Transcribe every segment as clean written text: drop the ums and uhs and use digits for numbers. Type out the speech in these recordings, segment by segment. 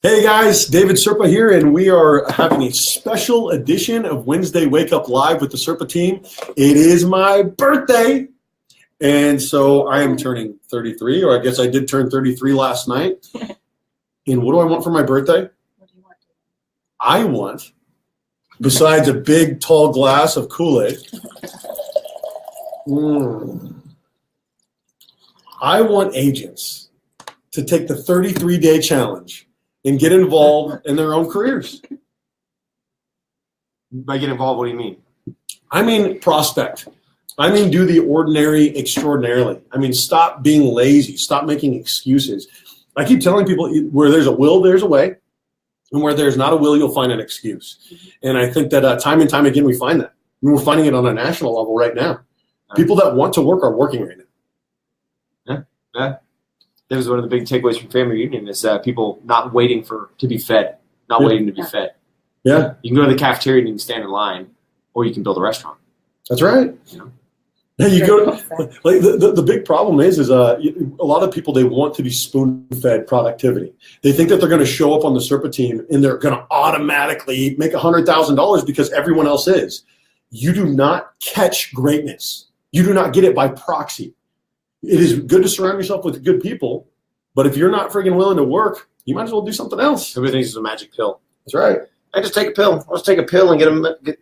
Hey guys, David Serpa here, and we are having a special edition of Wednesday Wake Up Live with the Serpa team. It is my birthday, and so I am turning 33, or I guess I did turn 33 last night. And what do I want for my birthday? What do you want? I want, besides a big, tall glass of Kool-Aid, I want agents to take the 33-day challenge and get involved in their own careers. By get involved, what do you mean? I mean prospect. I mean do the ordinary extraordinarily. I mean stop being lazy. Stop making excuses. I keep telling people where there's a will, there's a way. And where there's not a will, you'll find an excuse. And I think that time and time again we find that. I mean, we're finding it on a national level right now. People that want to work are working right now. Yeah. That was one of the big takeaways from family reunion is people not waiting to be fed, waiting to be fed. Yeah. You can go to the cafeteria and you can stand in line, or you can build a restaurant. That's right. You know? Yeah, you go like the big problem is a lot of people, they want to be spoon-fed productivity. They think that they're going to show up on the Serpa team and they're going to automatically make $100,000 because everyone else is. You do not catch greatness. You do not get it by proxy. It is good to surround yourself with good people, but if you're not freaking willing to work, you might as well do something else. Everything is a magic pill. That's right. I just take a pill. I'll just take a pill and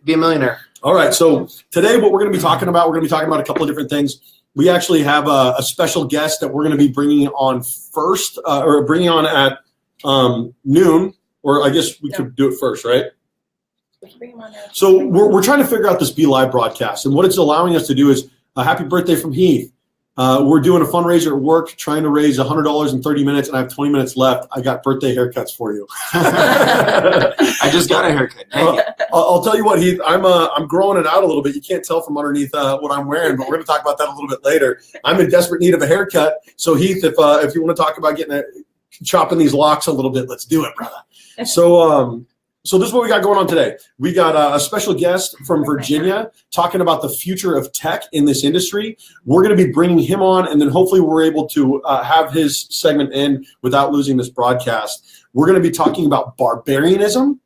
be a millionaire. All right. So today, what we're going to be talking about, we're going to be talking about a couple of different things. We actually have a special guest that we're going to be bringing on first, or bringing on at noon, or I guess we could do it first, right? We can bring him on now. So we're trying to figure out this Be Live broadcast, and what it's allowing us to do is a happy birthday from Heath. We're doing a fundraiser at work, trying to raise $100 in 30 minutes, and I have 20 minutes left. I got birthday haircuts for you. I just got a haircut. I'll tell you what, Heath, I'm growing it out a little bit. You can't tell from underneath what I'm wearing, but we're going to talk about that a little bit later. I'm in desperate need of a haircut. So, Heath, if you want to talk about chopping these locks a little bit, let's do it, brother. So this is what we got going on today. We got a special guest from Virginia talking about the future of tech in this industry. We're going to be bringing him on, and then hopefully we're able to have his segment end without losing this broadcast. We're going to be talking about barbarianism,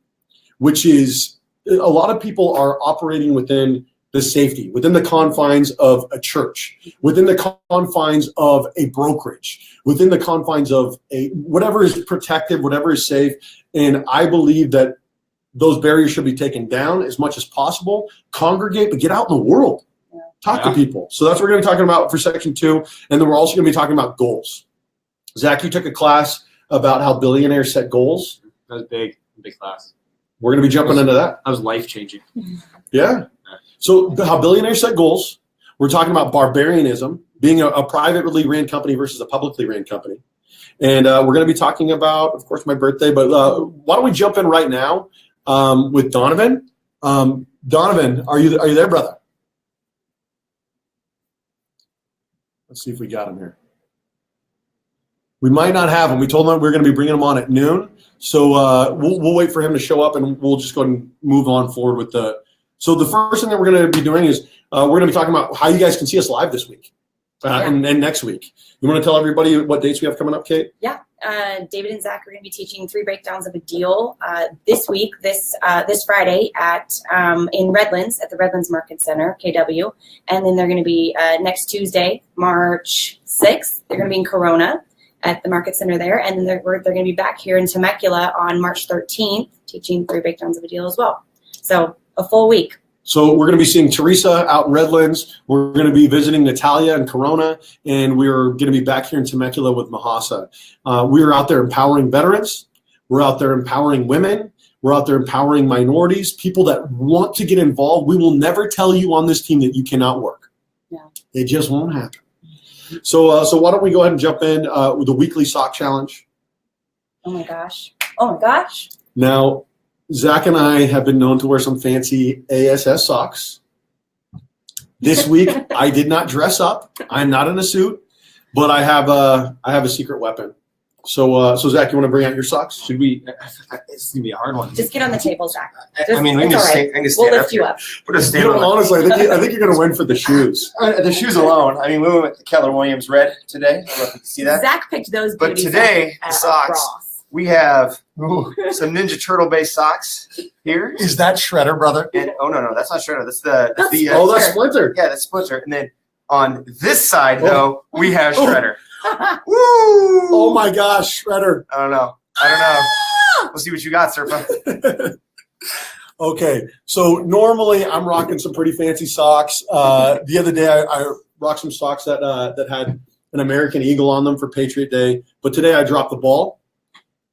which is a lot of people are operating within the safety, within the confines of a church, within the confines of a brokerage, within the confines of whatever is protective, whatever is safe. And I believe that those barriers should be taken down as much as possible. Congregate, but get out in the world. Talk to people. So that's what we're going to be talking about for section 2. And then we're also going to be talking about goals. Zack, you took a class about how billionaires set goals. That was big class. We're going to be jumping into that. That was life-changing. Yeah. So how billionaires set goals. We're talking about barbarianism, being a privately ran company versus a publicly ran company. And we're going to be talking about, of course, my birthday. But why don't we jump in right now with Donovan? Donovan, are you there, brother? Let's see if we got him here. We might not have him. We told him we're going to be bringing him on at noon. So we'll wait for him to show up, and we'll just go ahead and move on forward with the. So the first thing that we're going to be doing is we're going to be talking about how you guys can see us live this week and next week. You want to tell everybody what dates we have coming up, Kate? Yeah. David and Zack are going to be teaching 3 breakdowns of a deal this week, this Friday in Redlands at the Redlands Market Center, KW. And then they're going to be next Tuesday, March 6th. They're going to be in Corona at the Market Center there. And then they're going to be back here in Temecula on March 13th, teaching 3 breakdowns of a deal as well. So a full week. So we're going to be seeing Teresa out in Redlands. We're going to be visiting Natalia in Corona, and we're going to be back here in Temecula with Mahasa. We're out there empowering veterans. We're out there empowering women. We're out there empowering minorities, people that want to get involved. We will never tell you on this team that you cannot work. Yeah. It just won't happen. So why don't we go ahead and jump in with the weekly sock challenge? Oh my gosh. Oh my gosh. Now, Zack and I have been known to wear some fancy ASS socks. This week, I did not dress up. I'm not in a suit, but I have a secret weapon. So Zack, you want to bring out your socks? Should we? It's gonna be a hard one. Just get on the table, Zack. I mean, we can just stand. We'll lift you up. We're just standing. Honestly, I think you're going to win for the shoes. The shoes alone. I mean, we went with the Keller Williams red today. I don't know if you can see that. Zack picked those. But today, the socks. Ross. we have some Ninja Turtle based socks here. Is that Shredder, brother? And no, that's not Shredder. That's the that's Splinter. Yeah, that's Splinter. And then on this side, though, we have Shredder. Woo! Oh my gosh, Shredder. I don't know. We'll see what you got, Serpa. Okay, so normally I'm rocking some pretty fancy socks. The other day I rocked some socks that had an American eagle on them for Patriot Day, but today I dropped the ball.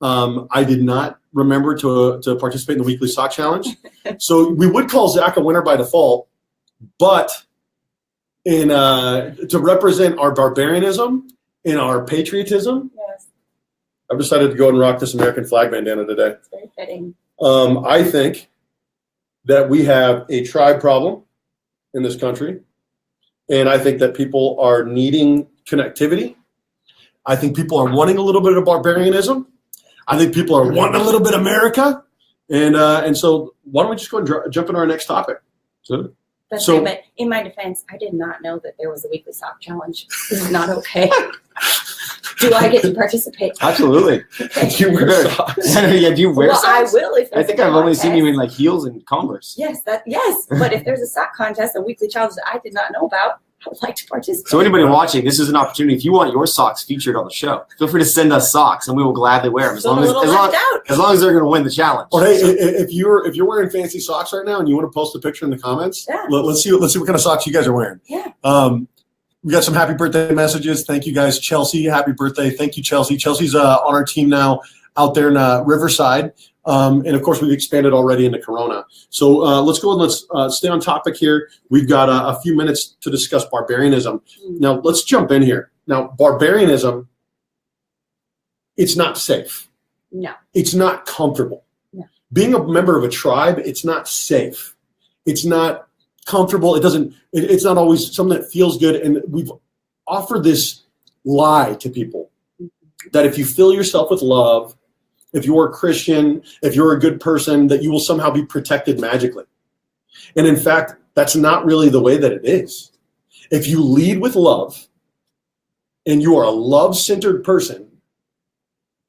I did not remember to participate in the weekly sock challenge. So we would call Zack a winner by default, but to represent our barbarianism and our patriotism, Yes, I've decided to go and rock this American flag bandana today. it's very fitting. I think that we have a tribe problem in this country, and I think that people are needing connectivity. I think people are wanting a little bit of barbarianism. I think people are wanting a little bit of America, and so why don't we just go and jump into our next topic? That's So- right, but in my defense, I did not know that there was a weekly sock challenge. This is not okay. Do I get to participate? Absolutely. Do you wear socks? Yeah, do you wear Well, I socks? will if I there's think a I've only seen you contest. in like heels and Converse. Yes, but if there's a sock contest, a weekly challenge that I did not know about, I would like to participate. So anybody watching, this is an opportunity. If you want your socks featured on the show, feel free to send us socks, and we will gladly wear them as Feel long a little left out. as they're going to win the challenge. Or hey, if you're wearing fancy socks right now and you want to post a picture in the comments, Yeah. let's see what kind of socks you guys are wearing. Yeah. We got some happy birthday messages. Thank you guys, Chelsea. Happy birthday. Thank you, Chelsea. Chelsea's on our team now out there in Riverside, and of course we've expanded already into Corona. So let's go and let's stay on topic here. We've got a few minutes to discuss barbarianism. Now let's jump in here. Now barbarianism, it's not safe. No. It's not comfortable. No. Being a member of a tribe, it's not safe. It's not comfortable. It's not always something that feels good. And we've offered this lie to people that if you fill yourself with love, if you're a Christian, if you're a good person, that you will somehow be protected magically. And in fact, that's not really the way that it is. If you lead with love and you are a love-centered person,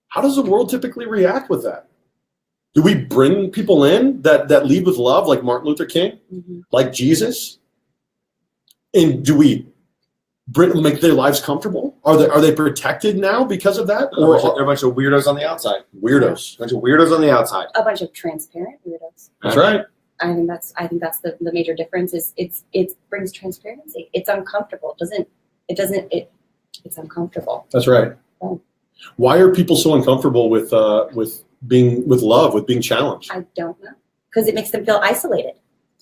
how does the world typically react with that? Do we bring people in that lead with love, like Martin Luther King, like Jesus? And do we make their lives comfortable? Are they protected now because of that? Or They're a bunch of weirdos on the outside. weirdos? A bunch of weirdos on the outside. A bunch of transparent weirdos. That's right. I think that's the major difference is it brings transparency. It's uncomfortable. It's uncomfortable. That's right. Oh. Why are people so uncomfortable with being with love, with being challenged? I don't know, because it makes them feel isolated.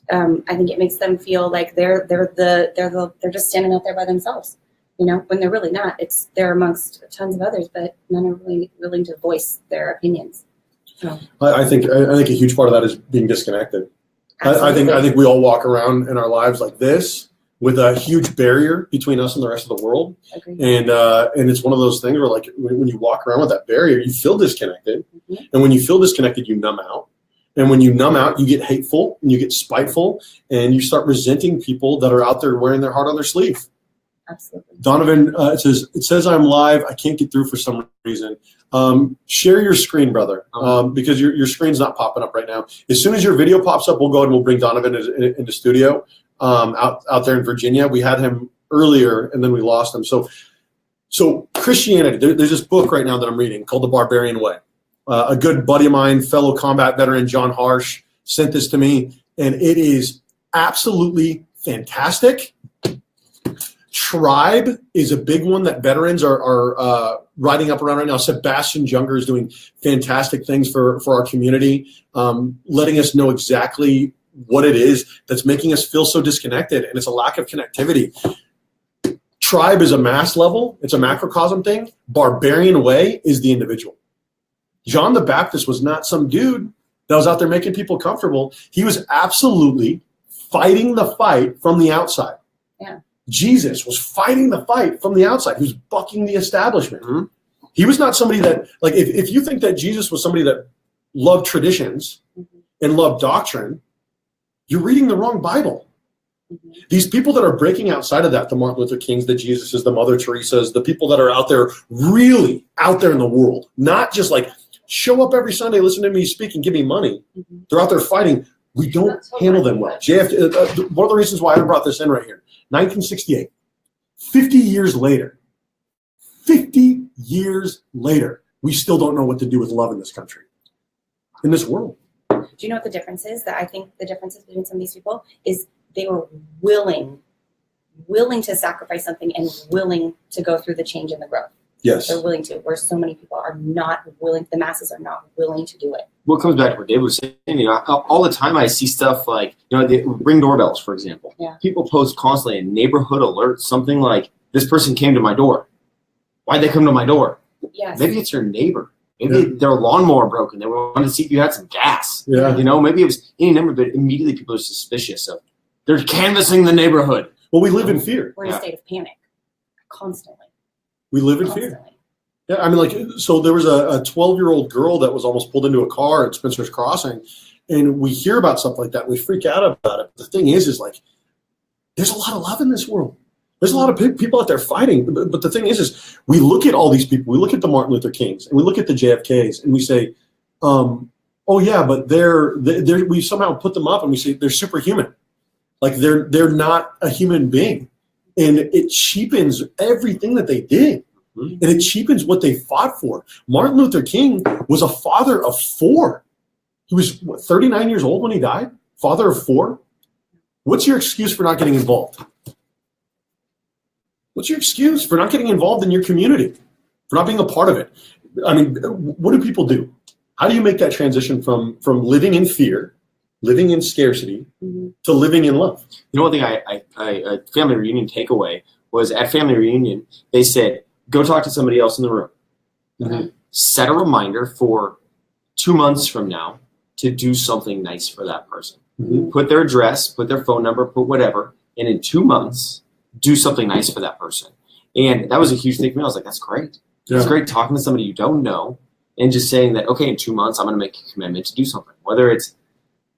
I think it makes them feel like they're just standing out there by themselves, when they're really not. They're amongst tons of others, but none are really willing to voice their opinions. So, I think a huge part of that is being disconnected. I think we all walk around in our lives like this with a huge barrier between us and the rest of the world. Agreed. And it's one of those things where, like, when you walk around with that barrier, you feel disconnected. Mm-hmm. And when you feel disconnected, you numb out. And when you numb out, you get hateful and you get spiteful and you start resenting people that are out there wearing their heart on their sleeve. Absolutely. Donovan, it says I'm live. I can't get through for some reason. Share your screen, brother, because your screen's not popping up right now. As soon as your video pops up, we'll go ahead and we'll bring Donovan into studio out there in Virginia. We had him earlier and then we lost him. So Christianity, there's this book right now that I'm reading called The Barbarian Way. A good buddy of mine, fellow combat veteran, John Harsh, sent this to me, and it is absolutely fantastic. Tribe is a big one that veterans are riding up around right now. Sebastian Junger is doing fantastic things for our community, letting us know exactly what it is that's making us feel so disconnected, and it's a lack of connectivity. Tribe is a mass level. It's a macrocosm thing. Barbarian way is the individual. John the Baptist was not some dude that was out there making people comfortable. He was absolutely fighting the fight from the outside. Yeah. Jesus was fighting the fight from the outside. He was bucking the establishment. Mm-hmm. He was not somebody that, like, if you think that Jesus was somebody that loved traditions and loved doctrine, you're reading the wrong Bible. Mm-hmm. These people that are breaking outside of that, the Martin Luther Kings, the Jesuses, the Mother Teresas, the people that are out there, really out there in the world, not just like show up every Sunday, listen to me speak, and give me money. They're out there fighting. We don't handle them well. JFK, one of the reasons why I brought this in right here, 1968, 50 years later, we still don't know what to do with love in this country, in this world. Do you know what the difference is? That I think the differences between some of these people is they were willing to sacrifice something and willing to go through the change and the growth. Yes. They're willing to, where so many people are not willing, the masses are not willing to do it. Well, it comes back to what David was saying. All the time I see stuff like, the Ring doorbells, for example. Yeah. People post constantly a neighborhood alert, something like, this person came to my door. Why'd they come to my door? Yes. Maybe it's your neighbor. Maybe their lawnmower broke and they wanted to see if you had some gas. Yeah. Maybe it was any number, but immediately people are suspicious of, they're canvassing the neighborhood. Well, we live in fear. We're in a state of panic constantly. We live in fear. Yeah, I mean, so there was a 12-year-old girl that was almost pulled into a car at Spencer's Crossing, and we hear about stuff like that, and we freak out about it. The thing is like, there's a lot of love in this world. There's a lot of people out there fighting, but the thing is we look at all these people, we look at the Martin Luther Kings, and we look at the JFKs, and we say, oh yeah, but they're we somehow put them up, and we say they're superhuman, like they're not a human being, and it cheapens everything that they did. And it cheapens what they fought for. Martin Luther King was a father of 4. He was 39 years old when he died? Father of 4? What's your excuse for not getting involved? What's your excuse for not getting involved in your community? For not being a part of it? I mean, what do people do? How do you make that transition from living in fear, living in scarcity, to living in love? One thing a family reunion takeaway was at family reunion, they said, go talk to somebody else in the room. Set a reminder for 2 months from now to do something nice for that person. Put their address, put their phone number, put whatever, and in 2 months, do something nice for that person. And that was a huge thing for me. I was like, that's great. Yeah. It's great talking to somebody you don't know and just saying that, okay, in 2 months, I'm going to make a commitment to do something. Whether it's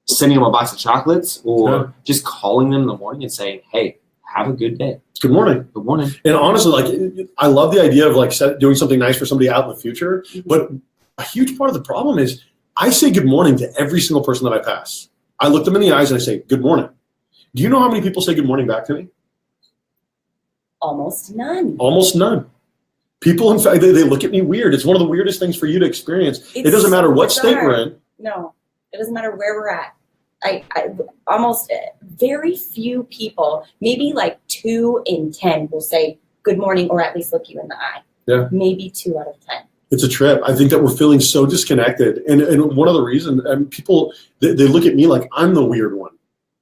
sending them a box of chocolates or just calling them in the morning and saying, hey, have a good day. Good morning. Good morning. And honestly, I love the idea of doing something nice for somebody out in the future. But a huge part of the problem is I say good morning to every single person that I pass. I look them in the eyes and I say, good morning. Do you know how many people say good morning back to me? Almost none. Almost none. People, in fact, they look at me weird. It's one of the weirdest things for you to experience. It doesn't matter what state we're in. No, it doesn't matter where we're at. I almost very few people, maybe like 2 in 10 will say good morning or at least look you in the eye. Yeah. Maybe 2 out of 10. It's a trip. I think that we're feeling so disconnected. And one of the reasons, people, they look at me like I'm the weird one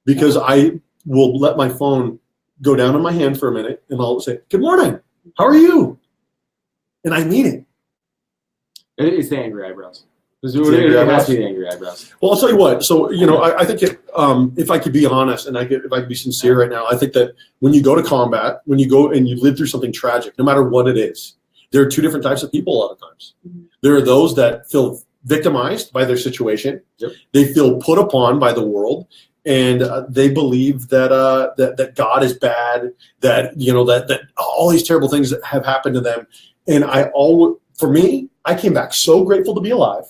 because I will let my phone go down in my hand for a minute and I'll say, good morning. How are you? And I mean it. It's the angry eyebrows. It has to be the angry eyebrows. Well, I'll tell you what. So, I think if I could be honest and if I could be sincere right now, I think that when you go to combat, when you go and you live through something tragic, no matter what it is, there are 2 different types of people a lot of times. There are those that feel victimized by their situation. Yep. They feel put upon by the world. And they believe that God is bad, that all these terrible things that have happened to them. And for me, I came back so grateful to be alive.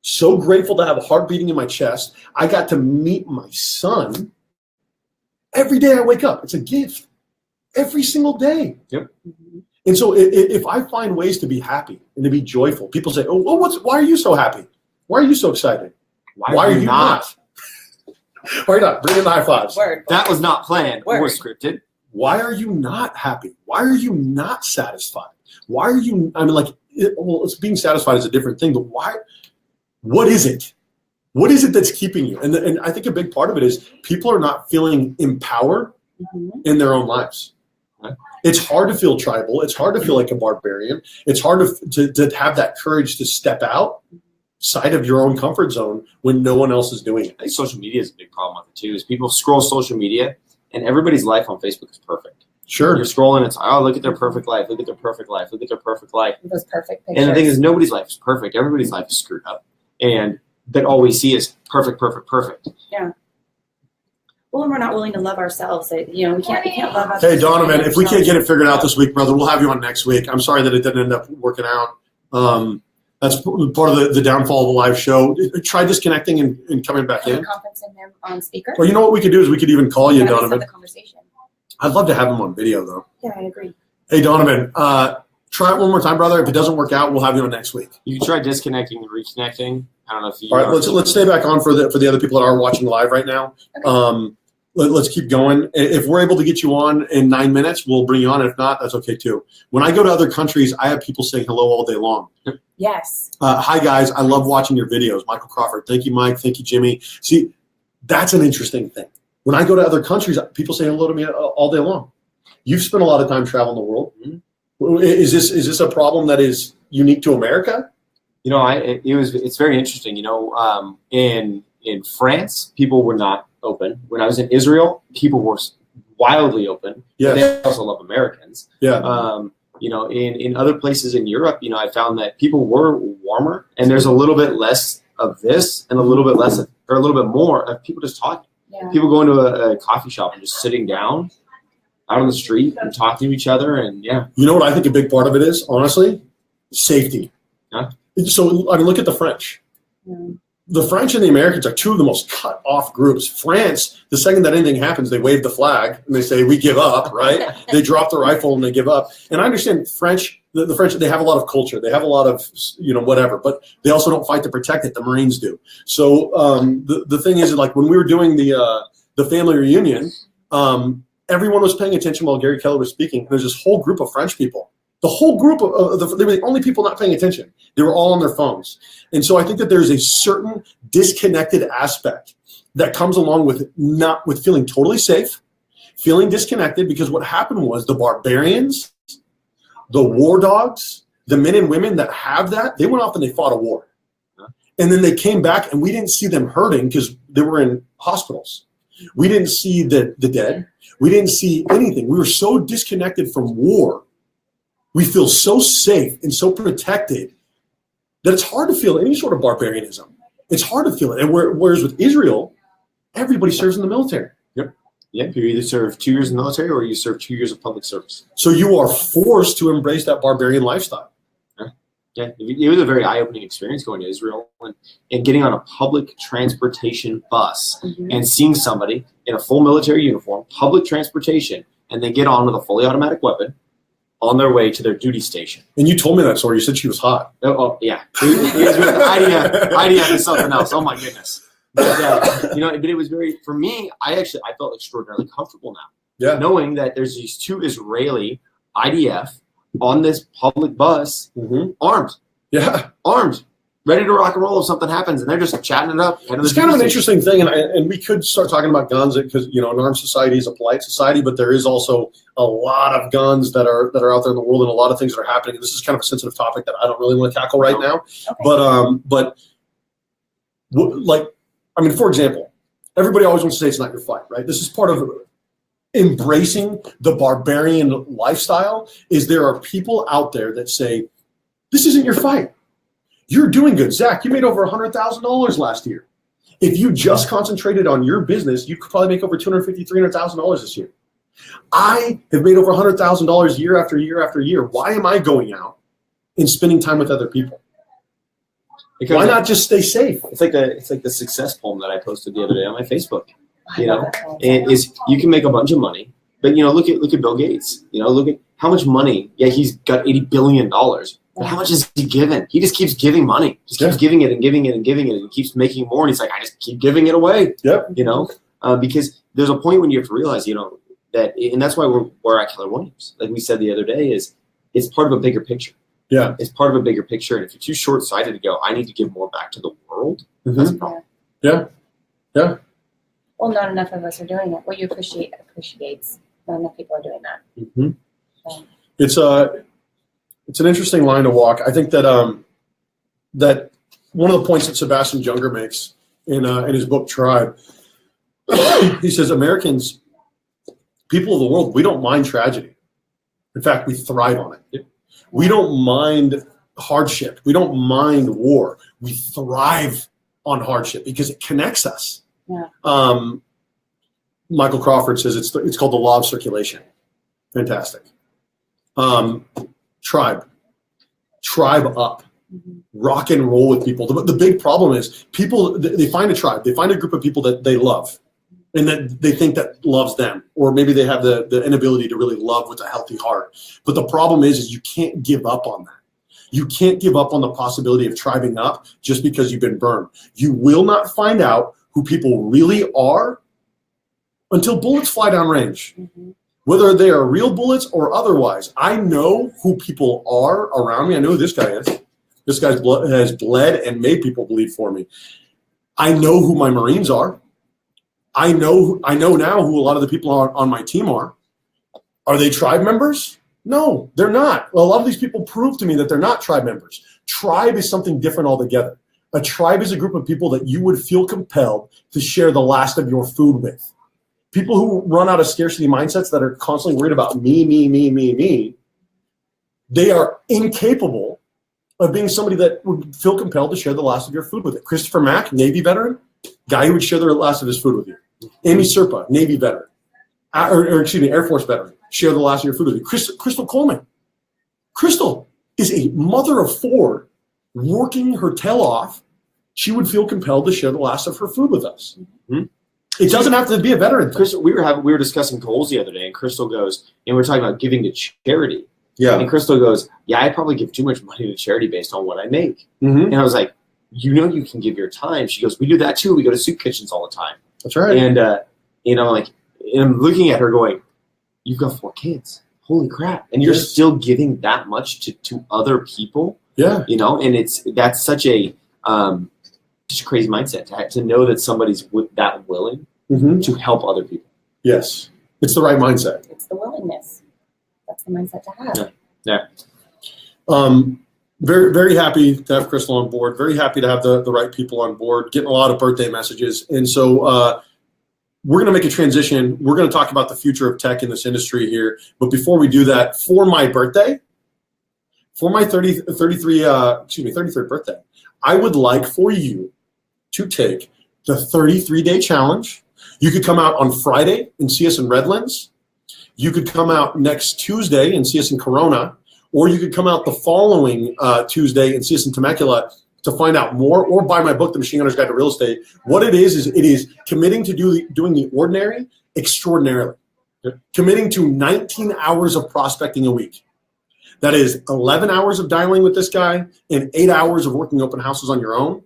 So grateful to have a heart beating in my chest. I got to meet my son. Every day I wake up, it's a gift. Every single day. Yep. And so if I find ways to be happy and to be joyful, people say, why are you so happy? Why are you so excited? Why are you not? Why are you not? Bring in the high fives. Word. That was not planned or scripted. Why are you not happy? Why are you not satisfied? Why are you, it's being satisfied is a different thing, but why? What is it? What is it that's keeping you? And I think a big part of it is people are not feeling empowered in their own lives. Right? It's hard to feel tribal. It's hard to feel like a barbarian. It's hard to have that courage to step outside of your own comfort zone when no one else is doing it. I think social media is a big problem with it too, is people scroll social media and everybody's life on Facebook is perfect. Sure. You're scrolling, it's look at their perfect life, look at their perfect life, look at their perfect life. Those perfect pictures. And the thing is, nobody's life is perfect. Everybody's life is screwed up. But all we see is perfect, perfect, perfect. Yeah. Well, and we're not willing to love ourselves. We can't love ourselves. Hey, Donovan, if we can't get it figured out this week, brother, we'll have you on next week. I'm sorry that it didn't end up working out. That's part of the downfall of the live show. Try disconnecting and coming back in. Conferencing him on speaker. Or you know what we could do is we could even call you, Donovan. The conversation. I'd love to have him on video, though. Yeah, I agree. Hey, Donovan, try it one more time, brother. If it doesn't work out, we'll have you on next week. You can try disconnecting and reconnecting. I don't know if you. All right, let's stay back on for the other people that are watching live right now. Okay. Let's keep going. If we're able to get you on in 9 minutes, we'll bring you on. If not, that's okay too. When I go to other countries, I have people saying hello all day long. Yes. Hi, guys. I love watching your videos. Michael Crawford. Thank you, Mike. Thank you, Jimmy. See, that's an interesting thing. When I go to other countries, people say hello to me all day long. You've spent a lot of time traveling the world. Mm-hmm. Is this a problem that is unique to America? You know, it's very interesting. You know, in France, people were not open. When I was in Israel, people were wildly open. Yes. They also love Americans. Yeah. You know, in other places in Europe, you know, I found that people were warmer, and there's a little bit less of this and a little bit less of, or a little bit more of people just talking. Yeah. People going to a coffee shop and just sitting down out on the street and talking to each other. And yeah. You know what I think a big part of it is, honestly? Safety. Yeah. So, I mean, look at the French. Yeah. The French and the Americans are two of the most cut off groups. France, the second that anything happens, they wave the flag and they say, we give up, right? They drop the rifle and they give up. And I understand the French, they have a lot of culture. They have a lot of, you know, whatever, but they also don't fight to protect it. The Marines do. So the thing is, like, when we were doing the family reunion, everyone was paying attention while Gary Keller was speaking. And there's this whole group of French people. The whole group they were the only people not paying attention. They were all on their phones. And so I think that there's a certain disconnected aspect that comes along with feeling totally safe, feeling disconnected, because what happened was the barbarians, the war dogs, the men and women that have that, they went off and they fought a war. And then they came back and we didn't see them hurting because they were in hospitals. We didn't see the dead. We didn't see anything. We were so disconnected from war. We feel so safe and so protected that it's hard to feel any sort of barbarianism. It's hard to feel it. And whereas with Israel, everybody serves in the military. Yep. Yeah, you either serve 2 years in the military or you serve 2 years of public service. So you are forced to embrace that barbarian lifestyle. Yeah, it was a very eye-opening experience going to Israel and getting on a public transportation bus and seeing somebody in a full military uniform, public transportation, and they get on with a fully automatic weapon on their way to their duty station. And you told me that story. You said she was hot. Oh yeah. IDF is something else. Oh, my goodness. But, you know, but it was for me, I felt extraordinarily comfortable now. Yeah. Knowing that there's these 2 Israeli IDF on this public bus, armed. Yeah. Armed. Ready to rock and roll if something happens, and they're just chatting it up. It's kind of an interesting thing, and we could start talking about guns because, you know, an armed society is a polite society, but there is also a lot of guns that are out there in the world, and a lot of things that are happening. And this is kind of a sensitive topic that I don't really want to tackle right now. Okay. But like, I mean, for example, everybody always wants to say it's not your fight, right? This is part of embracing the barbarian lifestyle. Is there are people out there that say this isn't your fight. You're doing good. Zack, you made over $100,000 last year. If you just concentrated on your business, you could probably make over $250,000, $300,000 this year. I have made over $100,000 year after year after year. Why am I going out and spending time with other people? Because why not just stay safe? It's like the success poem that I posted the other day on my Facebook. You know, and is you can make a bunch of money, but you know, look at Bill Gates. You know, look at how much money. Yeah, he's got $80 billion. But how much is he given? He just keeps giving money. Just keeps giving it and giving it and giving it, and he keeps making more. And he's like, I just keep giving it away. Yep. You know, because there's a point when you have to realize, you know, that, and that's why we're at Keller Williams. Like we said the other day, is it's part of a bigger picture. Yeah. It's part of a bigger picture, and if you're too short-sighted to go, I need to give more back to the world. That's a problem. Yeah. Yeah. Well, not enough of us are doing it. What you appreciates. Not enough people are doing that. So. It's an interesting line to walk. I think that that one of the points that Sebastian Junger makes in his book Tribe, he says Americans, people of the world, we don't mind tragedy. In fact, we thrive on it. We don't mind hardship. We don't mind war. We thrive on hardship because it connects us. Yeah. Michael Crawford says it's called the law of circulation. Fantastic. Tribe up. rock and roll with people. The big problem is people, they find a tribe, they find a group of people that they love and that they think that loves them, or maybe they have the inability to really love with a healthy heart. But the problem is you can't give up on that. You can't give up on the possibility of tribing up just because you've been burned. You will not find out who people really are until bullets fly down range. Whether they are real bullets or otherwise, I know who people are around me. I know who this guy is. This guy's has bled and made people bleed for me. I know who my Marines are. I know now who a lot of the people on my team are. Are they tribe members? No, they're not. Well, a lot of these people prove to me that they're not tribe members. Tribe is something different altogether. A tribe is a group of people that you would feel compelled to share the last of your food with. People who run out of scarcity mindsets that are constantly worried about me, they are incapable of being somebody that would feel compelled to share the last of your food with it. Christopher Mack, Navy veteran, guy who would share the last of his food with you. Amy Serpa, Navy veteran, Air Force veteran, share the last of your food with you. Crystal Coleman. Crystal is a mother of 4 working her tail off. She would feel compelled to share the last of her food with us. It doesn't have to be a veteran thing. Crystal, we were discussing goals the other day, and Crystal goes, and we're talking about giving to charity. Yeah. And Crystal goes, yeah, I probably give too much money to charity based on what I make. And I was like, you can give your time. She goes, we do that too. We go to soup kitchens all the time. That's right. And I'm looking at her going, you've got 4 kids. Holy crap. And you're still giving that much to other people. Yeah. And that's such a crazy mindset to know that somebody's that willing to help other people. Yes. It's the right mindset. It's the willingness. That's the mindset to have. Yeah. Very, very happy to have Crystal on board. Very happy to have the right people on board. Getting a lot of birthday messages. And so we're going to make a transition. We're going to talk about the future of tech in this industry here. But before we do that, for my birthday, for my 33rd birthday, I would like for you to take the 33-day challenge. You could come out on Friday and see us in Redlands. You could come out next Tuesday and see us in Corona, or you could come out the following Tuesday and see us in Temecula to find out more, or buy my book, The Machine Gunner's Guide to Real Estate. What it is committing to doing the ordinary extraordinarily. Committing to 19 hours of prospecting a week. That is 11 hours of dialing with this guy and 8 hours of working open houses on your own.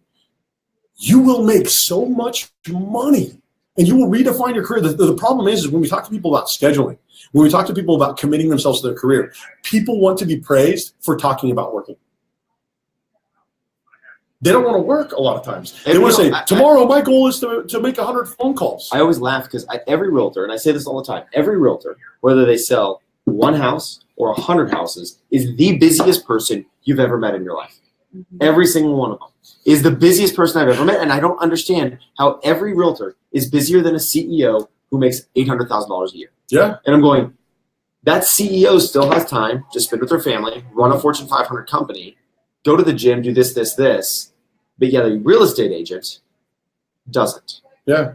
You will make so much money and you will redefine your career. The problem is when we talk to people about scheduling, when we talk to people about committing themselves to their career, people want to be praised for talking about working. They don't want to work a lot of times. They want to say, tomorrow my goal is to make 100 phone calls. I always laugh because every realtor, and I say this all the time, every realtor, whether they sell 1 house or 100 houses, is the busiest person you've ever met in your life. Every single one of them is the busiest person I've ever met. And I don't understand how every realtor is busier than a CEO who makes $800,000 a year. Yeah. And I'm going, that CEO still has time to spend with their family, run a Fortune 500 company, go to the gym, do this. But yet a real estate agent doesn't. Yeah.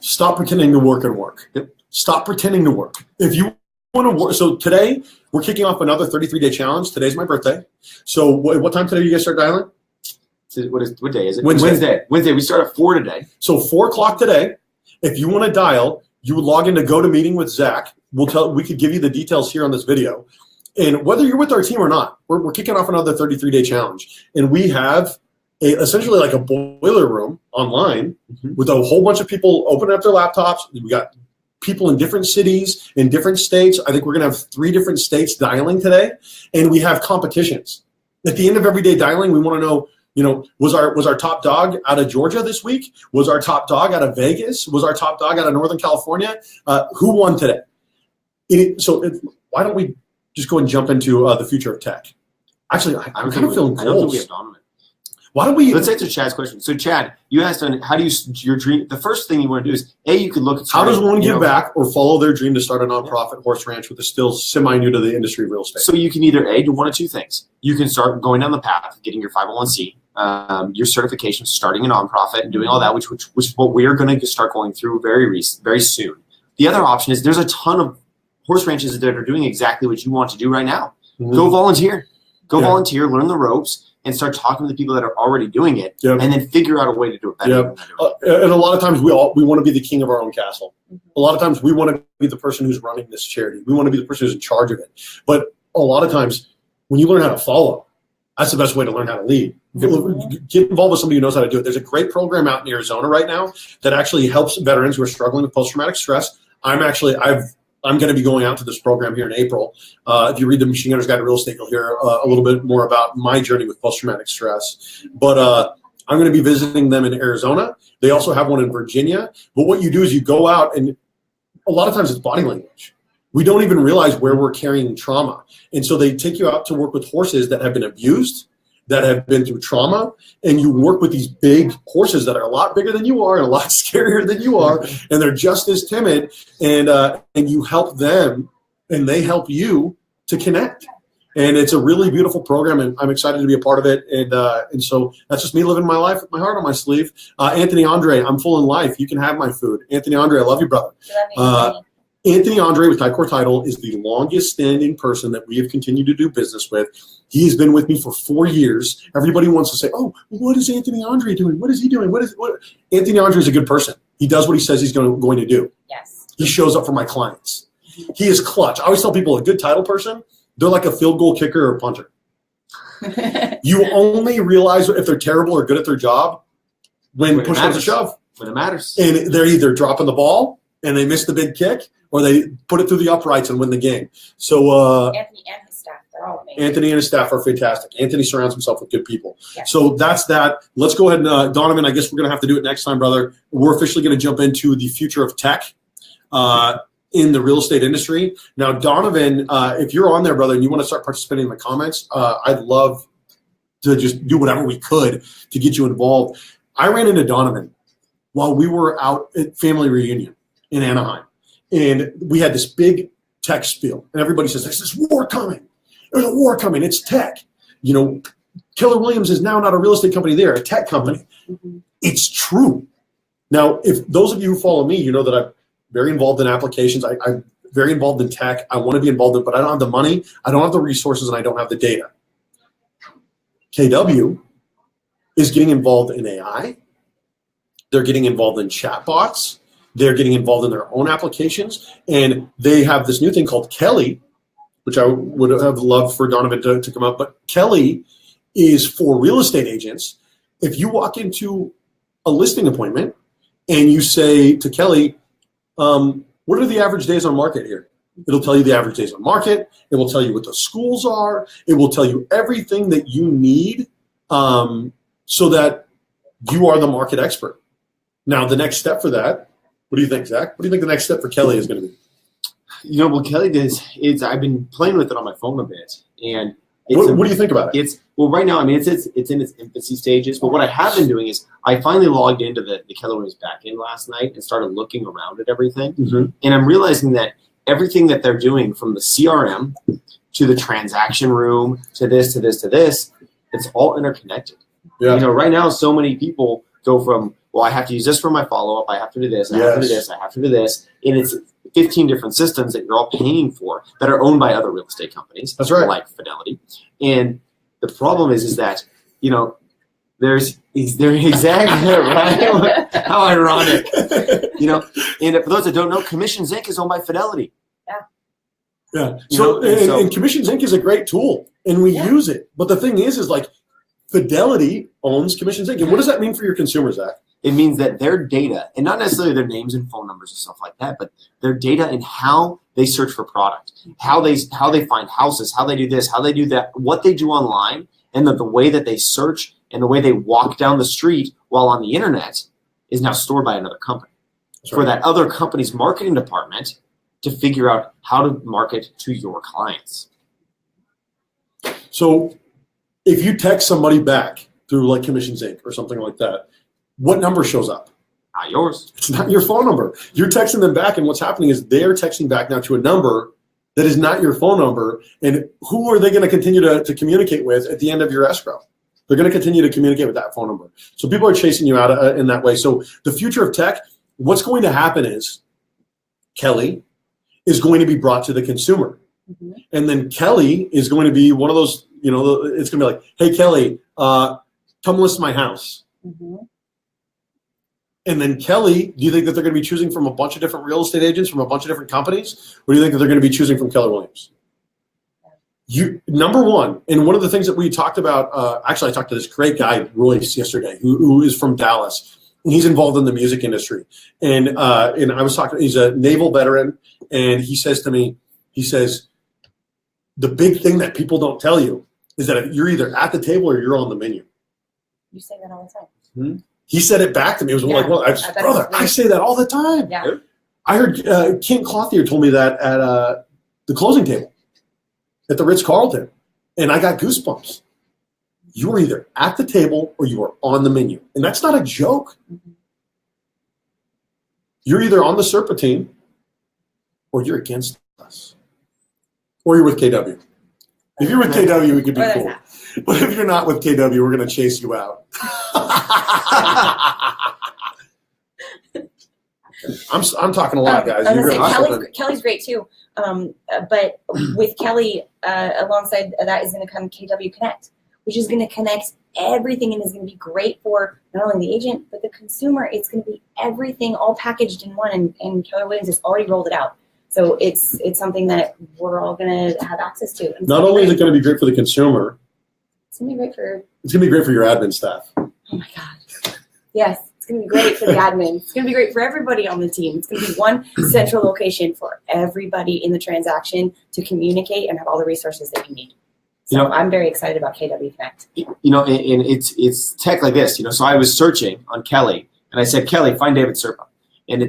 Stop pretending to work and work. Stop pretending to work. If you want to work, so today we're kicking off another 33-day challenge. Today's my birthday. So what time today do you guys start dialing? What day is it? Wednesday. Wednesday. We start at 4 today. So 4 o'clock today. If you want to dial, you would log in to Go to Meeting with Zack. We could give you the details here on this video. And whether you're with our team or not, we're kicking off another 33-day challenge. And we have essentially like a boiler room online with a whole bunch of people opening up their laptops. We got people in different cities, in different states. I think we're going to have 3 different states dialing today. And we have competitions. At the end of every day dialing, we want to know, was our top dog out of Georgia this week? Was our top dog out of Vegas? Was our top dog out of Northern California? Who won today? Why don't we just go and jump into the future of tech? Actually, I'm kind of feeling I don't think we have Donovan. Why don't we? Let's answer Chad's question. So, Chad, you asked on how do your dream? The first thing you want to do is you could look at how does one give back or follow their dream to start a nonprofit horse ranch with a still semi-new to the industry of real estate? So you can either do one of 2 things. You can start going down the path of getting your 501c, your certification, starting a nonprofit, and doing all that, which is what we're going to start going through very soon. The other option is there's a ton of horse ranches that are doing exactly what you want to do right now. Go volunteer. Volunteer, learn the ropes. and start talking to the people that are already doing it, Yep. and then figure out a way to do it better. Yep. than they're doing it. And a lot of times we want to be the king of our own castle. A lot of times we want to be the person who's running this charity. We want to be the person who's in charge of it. But a lot of times when you learn how to follow, that's the best way to learn how to lead. Get involved with somebody who knows how to do it. There's a great program out in Arizona right now that actually helps veterans who are struggling with post-traumatic stress. I'm going to be going out to this program here in April. If you read the Machine Gunner's Guide to Real Estate, you'll hear a little bit more about my journey with post-traumatic stress. But I'm going to be visiting them in Arizona. They also have one in Virginia. But what you do is you go out, and a lot of times it's body language. We don't even realize where we're carrying trauma. And so they take you out to work with horses that have been abused, that have been through trauma, and you work with these big horses that are a lot bigger than you are and a lot scarier than you are, and they're just as timid, and you help them, and they help you to connect. And it's a really beautiful program, and I'm excited to be a part of it. And so that's just me living my life with my heart on my sleeve. Anthony Andre, I'm full in life. You can have my food. Anthony Andre, I love you, brother. Anthony Andre with Tycor Title is the longest standing person that we have continued to do business with. He's been with me for 4 years. Everybody wants to say, oh, what is Anthony Andre doing? What is he doing? What? Anthony Andre is a good person. He does what he says he's going to do. Yes. He shows up for my clients. He is clutch. I always tell people a good title person, they're like a field goal kicker or punter. You only realize if they're terrible or good at their job when push comes to shove. When it matters. And they're either dropping the ball and they miss the big kick, or they put it through the uprights and win the game. So Anthony and his staff, they're all amazing. Anthony and his staff are fantastic. Anthony surrounds himself with good people. Yes. So that's that. Let's go ahead and Donovan, I guess we're going to have to do it next time, brother. We're officially going to jump into the future of tech in the real estate industry. Now, Donovan, if you're on there, brother, and you want to start participating in the comments, I'd love to just do whatever we could to get you involved. I ran into Donovan while we were out at family reunion in Anaheim. And we had this big tech spiel. And everybody says, there's this war coming. There's a war coming. It's tech. You know, Keller Williams is now not a real estate company. They're a tech company. Mm-hmm. It's true. Now, if those of you who follow me, you know that I'm very involved in applications. I'm very involved in tech. I want to be involved in it, but I don't have the money. I don't have the resources, and I don't have the data. KW is getting involved in AI. They're getting involved in chatbots. They're getting involved in their own applications, and they have this new thing called Kelly, which I would have loved for Donovan to come up. But Kelly is for real estate agents. If you walk into a listing appointment and you say to Kelly, what are the average days on market here? It'll tell you the average days on market. It will tell you what the schools are. It will tell you everything that you need so that you are the market expert. Now, the next step for that, what do you think, Zach? What do you think the next step for Kelly is going to be? You know, what Kelly does is I've been playing with it on my phone a bit, and what do you think about it? Right now, I mean, it's in its infancy stages. But what I have been doing is I finally logged into the Keller Williams backend last night and started looking around at everything, and I'm realizing that everything that they're doing, from the CRM to the transaction room to this to this to this, it's all interconnected. Yeah. You know, right now, so many people go from, well, I have to use this for my follow-up. I have to do this. I have to do this. I have to do this. And it's 15 different systems that you're all paying for that are owned by other real estate companies. That's right. Like Fidelity. And the problem is that, you know, there's exactly right. How ironic. You know, and for those that don't know, Commissions Inc. is owned by Fidelity. Yeah. And Commissions Inc. is a great tool, and we use it. But the thing is like, Fidelity owns Commissions Inc. And what does that mean for your consumers, Zach? It means that their data, and not necessarily their names and phone numbers and stuff like that, but their data and how they search for product, how they find houses, how they do this, how they do that, what they do online, and the way that they search and the way they walk down the street while on the internet is now stored by another company. That's for that other company's marketing department to figure out how to market to your clients. So if you text somebody back through like Commissions Inc. or something like that, what number shows up? Not yours. It's not your phone number. You're texting them back, and what's happening is they're texting back now to a number that is not your phone number. And who are they going to continue to communicate with at the end of your escrow? They're going to continue to communicate with that phone number. So people are chasing you out in that way. So the future of tech, what's going to happen is Kelly is going to be brought to the consumer. Mm-hmm. And then Kelly is going to be one of those, you know, it's going to be like, hey, Kelly, come list my house. Mm-hmm. And then Kelly, do you think that they're going to be choosing from a bunch of different real estate agents from a bunch of different companies? Or do you think that they're going to be choosing from Keller Williams? Number one, and one of the things that we talked about, actually I talked to this great guy, Royce, yesterday, who is from Dallas. And he's involved in the music industry. And I was talking, he's a naval veteran, and he says to me, he says, the big thing that people don't tell you is that you're either at the table or you're on the menu. You say that all the time. Mm-hmm. He said it back to me. It was like, well, I say that all the time. Yeah. I heard King Clothier told me that at the closing table at the Ritz-Carlton, and I got goosebumps. You are either at the table or you are on the menu. And that's not a joke. Mm-hmm. You're either on the Serpentine or you're against us. Or you're with KW. If you're with KW, we could be cool. But if you're not with KW, we're going to chase you out. I'm talking a lot, guys. Kelly's great too. But with Kelly, alongside that is going to come KW Connect, which is going to connect everything and is going to be great for not only the agent, but the consumer. It's going to be everything all packaged in one, and Keller Williams has already rolled it out. So it's something that we're all going to have access to. Not only is it going to be great for the consumer, it's going to be great for... It's going to be great for your admin staff. Oh, my God. Yes, it's going to be great for the admin. It's going to be great for everybody on the team. It's going to be one central location for everybody in the transaction to communicate and have all the resources that you need. So I'm very excited about KW Connect. And it's tech like this, So I was searching on Kelly, and I said, Kelly, find David Serpa. And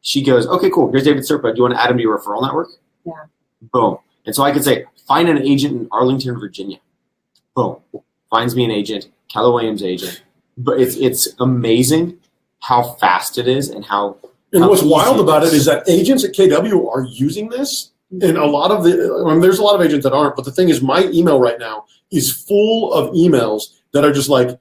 she goes, okay, cool. Here's David Serpa. Do you want to add him to your referral network? Yeah. Boom. And so I could say, find an agent in Arlington, Virginia. Boom. Finds me an agent, Keller Williams agent. But it's amazing how fast it is and how. And what's wild about it is that agents at KW are using this. And a lot of there's a lot of agents that aren't. But the thing is, my email right now is full of emails that are just like,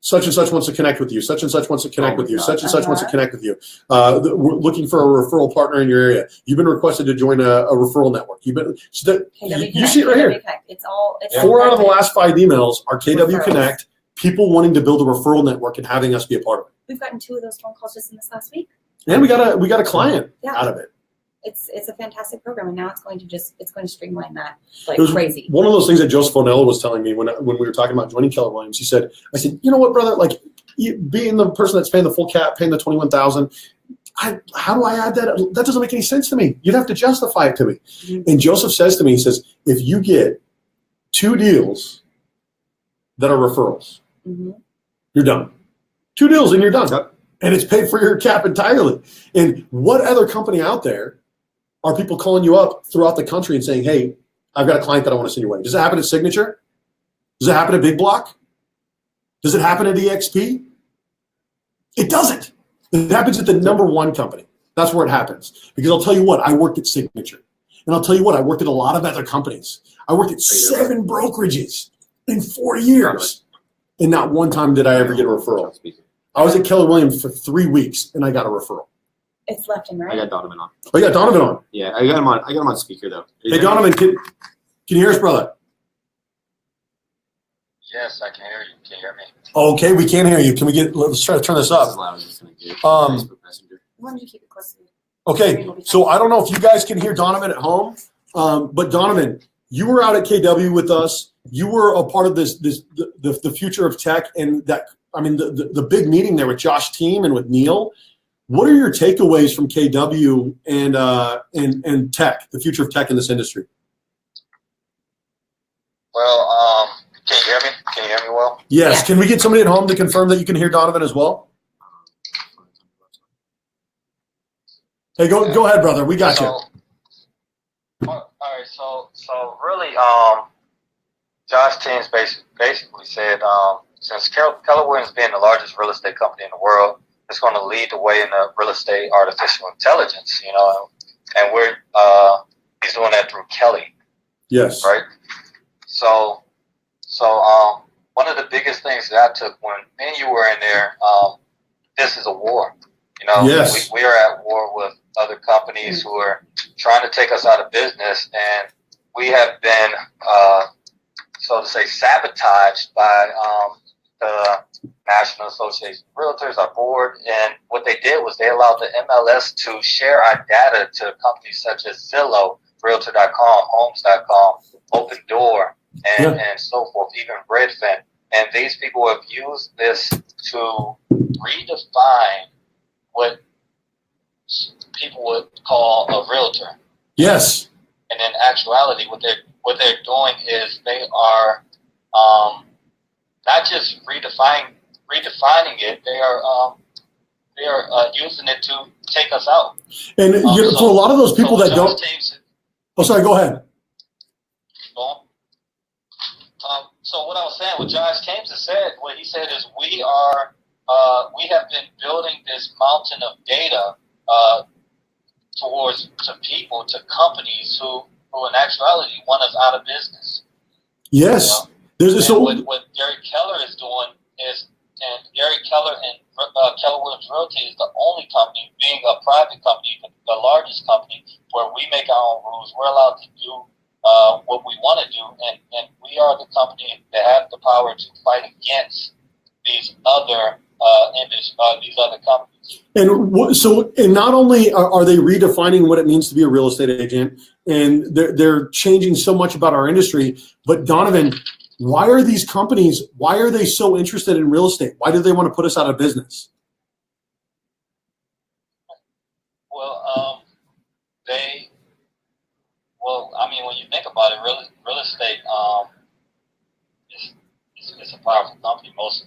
such and such wants to connect with you. Such and such wants to connect with you. Such and such wants to connect with you. We're looking for a referral partner in your area. You've been requested to join a referral network. You've been. You see it right here. It's all. 4 out of the last 5 emails are KW Connect. People wanting to build a referral network and having us be a part of it. We've gotten 2 of those phone calls just in this last week. And we got a client out of it. It's a fantastic program, and now it's going to streamline that like crazy. One of those things that Joseph Onella was telling me when we were talking about joining Keller Williams. He said, I said, you know what, brother, like being the person that's paying the full cap, paying the $21,000, how do I add that? That doesn't make any sense to me. You'd have to justify it to me. Mm-hmm. And Joseph says to me, he says, if you get 2 deals that are referrals, mm-hmm. you're done. 2 deals and you're done. Yep. And it's paid for your cap entirely. And what other company out there are people calling you up throughout the country and saying, hey, I've got a client that I want to send your way? Does it happen at Signature? Does it happen at Big Block? Does it happen at EXP? It doesn't. It happens at the number 1 company. That's where it happens. Because I'll tell you what, I worked at Signature. And I'll tell you what, I worked at a lot of other companies. I worked at 7 brokerages in 4 years. And not one time did I ever get a referral. I was at Keller Williams for 3 weeks, and I got a referral. It's left and right. I got Donovan on. Oh, you got Donovan on? Yeah, I got him on speaker though. Hey, Donovan, can you hear us, brother? Yes, I can hear you. Can you hear me? Okay, we can hear you. Let's try to turn this up. Why don't you keep it close to you? Okay, so I don't know if you guys can hear Donovan at home, but Donovan, you were out at KW with us. You were a part of the future of tech, and the big meeting there with Josh Team and with Neil. What are your takeaways from KW and tech, the future of tech in this industry? Well, can you hear me? Can you hear me well? Yes. Yeah. Can we get somebody at home to confirm that you can hear Donovan as well? Hey, go ahead, brother. We got you. All right. So really, Josh Teams basically said, since Keller Williams being the largest real estate company in the world, it's going to lead the way in the real estate artificial intelligence, and he's doing that through Kelly. Yes. Right. So one of the biggest things that I took when me and you were in there, this is a war. Yes. We are at war with other companies who are trying to take us out of business, and we have been so to say, sabotaged by the National Association of Realtors, our board. And what they did was they allowed the MLS to share our data to companies such as Zillow, Realtor.com, Homes.com, Open Door, and so forth, even Redfin. And these people have used this to redefine what people would call a realtor. Yes. And in actuality, what they're doing is they are not just redefining it. They are using it to take us out. And for a lot of those people that don't. Sorry. Go ahead. So what I was saying, what Josh James has said, what he said is we have been building this mountain of data to people, to companies who in actuality want us out of business. Yes. What Gary Keller is doing is, and Gary Keller and Keller Williams Realty is the only company, being a private company, the largest company, where we make our own rules. We're allowed to do what we want to do, and we are the company that have the power to fight against these other companies. And not only are they redefining what it means to be a real estate agent, and they're changing so much about our industry, but Donovan, why are these companies, why are they so interested in real estate? Why do they want to put us out of business? When you think about it, real estate is a powerful company. Most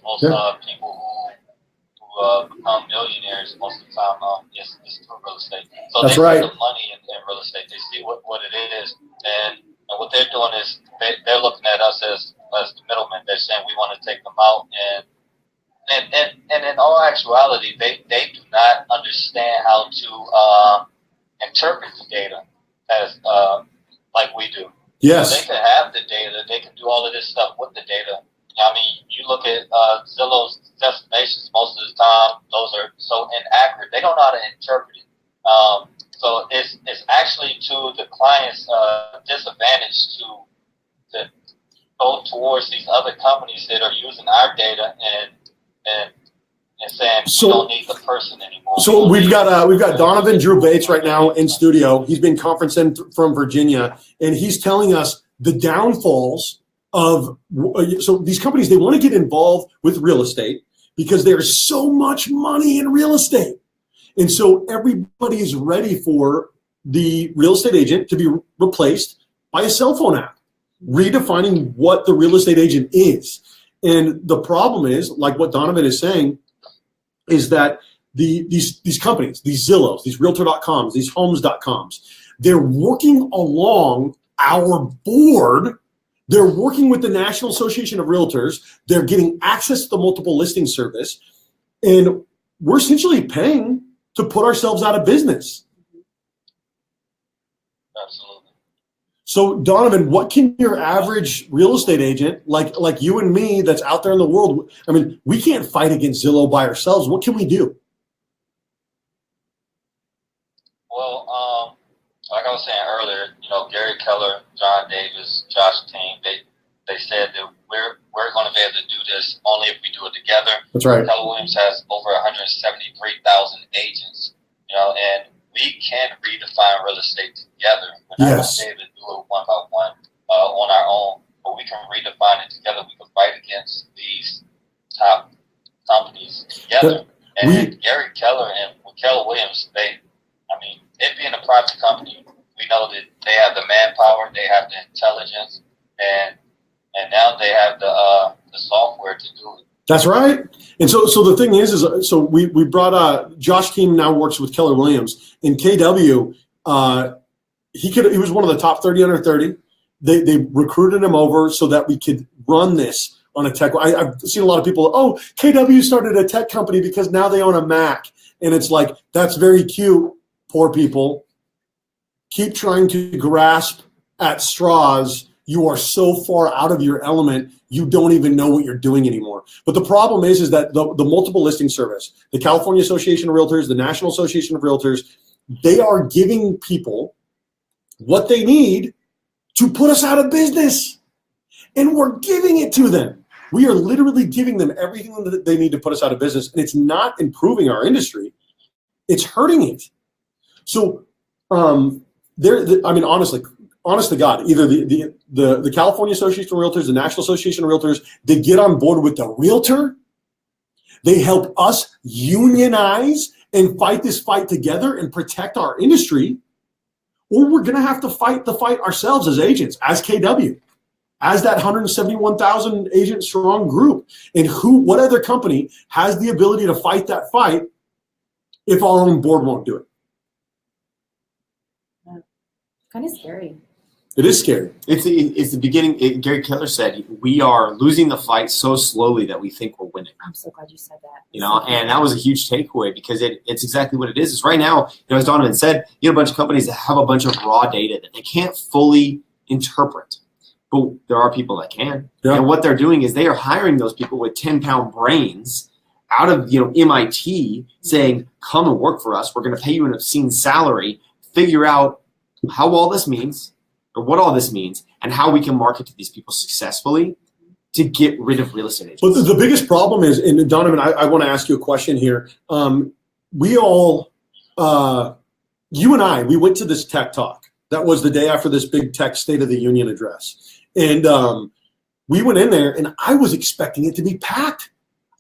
people who become millionaires most of the time is through real estate. So That's they right. put the money in real estate. They see what it is, and what they're doing is they're looking at us as the middlemen. They're saying we want to take them out, and in all actuality, they do not understand how to interpret the data as like we do. Yes. So they can have the data. They can do all of this stuff with the data. You look at Zillow's estimations. Most of the time, those are so inaccurate. They don't know how to interpret it. So it's actually to the client's disadvantage to go towards these other companies that are using our data and saying we don't need the person anymore. So we've got Donovan Drew Bates right now in studio. He's been conferencing from Virginia, and he's telling us the downfalls of so these companies. They want to get involved with real estate because there's so much money in real estate, and so everybody is ready for the real estate agent to be replaced by a cell phone app, redefining what the real estate agent is. And the problem is, like what Donovan is saying, is that these companies, these Zillows, these Realtor.coms, these Homes.coms, they're working along our board. They're working with the National Association of Realtors. They're getting access to the multiple listing service. And we're essentially paying to put ourselves out of business. Absolutely. So, Donovan, what can your average real estate agent, like you and me, that's out there in the world, we can't fight against Zillow by ourselves. What can we do? Well, like I was saying earlier, Gary Keller, John Davis, Josh Team, they said that we're going to be able to do this only if we do it together. That's right. Keller Williams has over 173,000 agents, and we can redefine real estate together. We're not going to be able to do it one by one on our own, but we can redefine it together. We can fight against these top companies together. And Gary Keller and Keller Williams, it being a private company, we know that they have the manpower, they have the intelligence, and now they have the software to do it. That's right. And so the thing is so we brought Josh Team now works with Keller Williams, and KW. He was one of the top 30 under 30. They recruited him over so that we could run this on a tech. I've seen a lot of people. Oh, KW started a tech company because now they own a Mac, and it's like that's very cute. Poor people. Keep trying to grasp at straws. You are so far out of your element, you don't even know what you're doing anymore. But the problem is that the multiple listing service, the California Association of Realtors, the National Association of Realtors, they are giving people what they need to put us out of business. And we're giving it to them. We are literally giving them everything that they need to put us out of business. And it's not improving our industry. It's hurting it. So, honestly, honest to God, either the California Association of Realtors, the National Association of Realtors, they get on board with the realtor. They help us unionize and fight this fight together and protect our industry. Or we're going to have to fight the fight ourselves as agents, as KW, as that 171,000 agent strong group. And what other company has the ability to fight that fight if our own board won't do it? Kind of scary. It is scary. It's the beginning. Gary Keller said, we are losing the fight so slowly that we think we're winning. I'm so glad you said that. And that was a huge takeaway because it's exactly what it is. Is right now, as Donovan said, you have a bunch of companies that have a bunch of raw data that they can't fully interpret. But there are people that can. Yeah. And what they're doing is they are hiring those people with 10-pound brains out of MIT saying, come and work for us. We're going to pay you an obscene salary. Figure out how all this means, or what all this means, and how we can market to these people successfully to get rid of real estate agents. But the biggest problem is, and Donovan, I want to ask you a question here. We all, you and I, we went to this tech talk. That was the day after this big tech State of the Union address. And we went in there, and I was expecting it to be packed.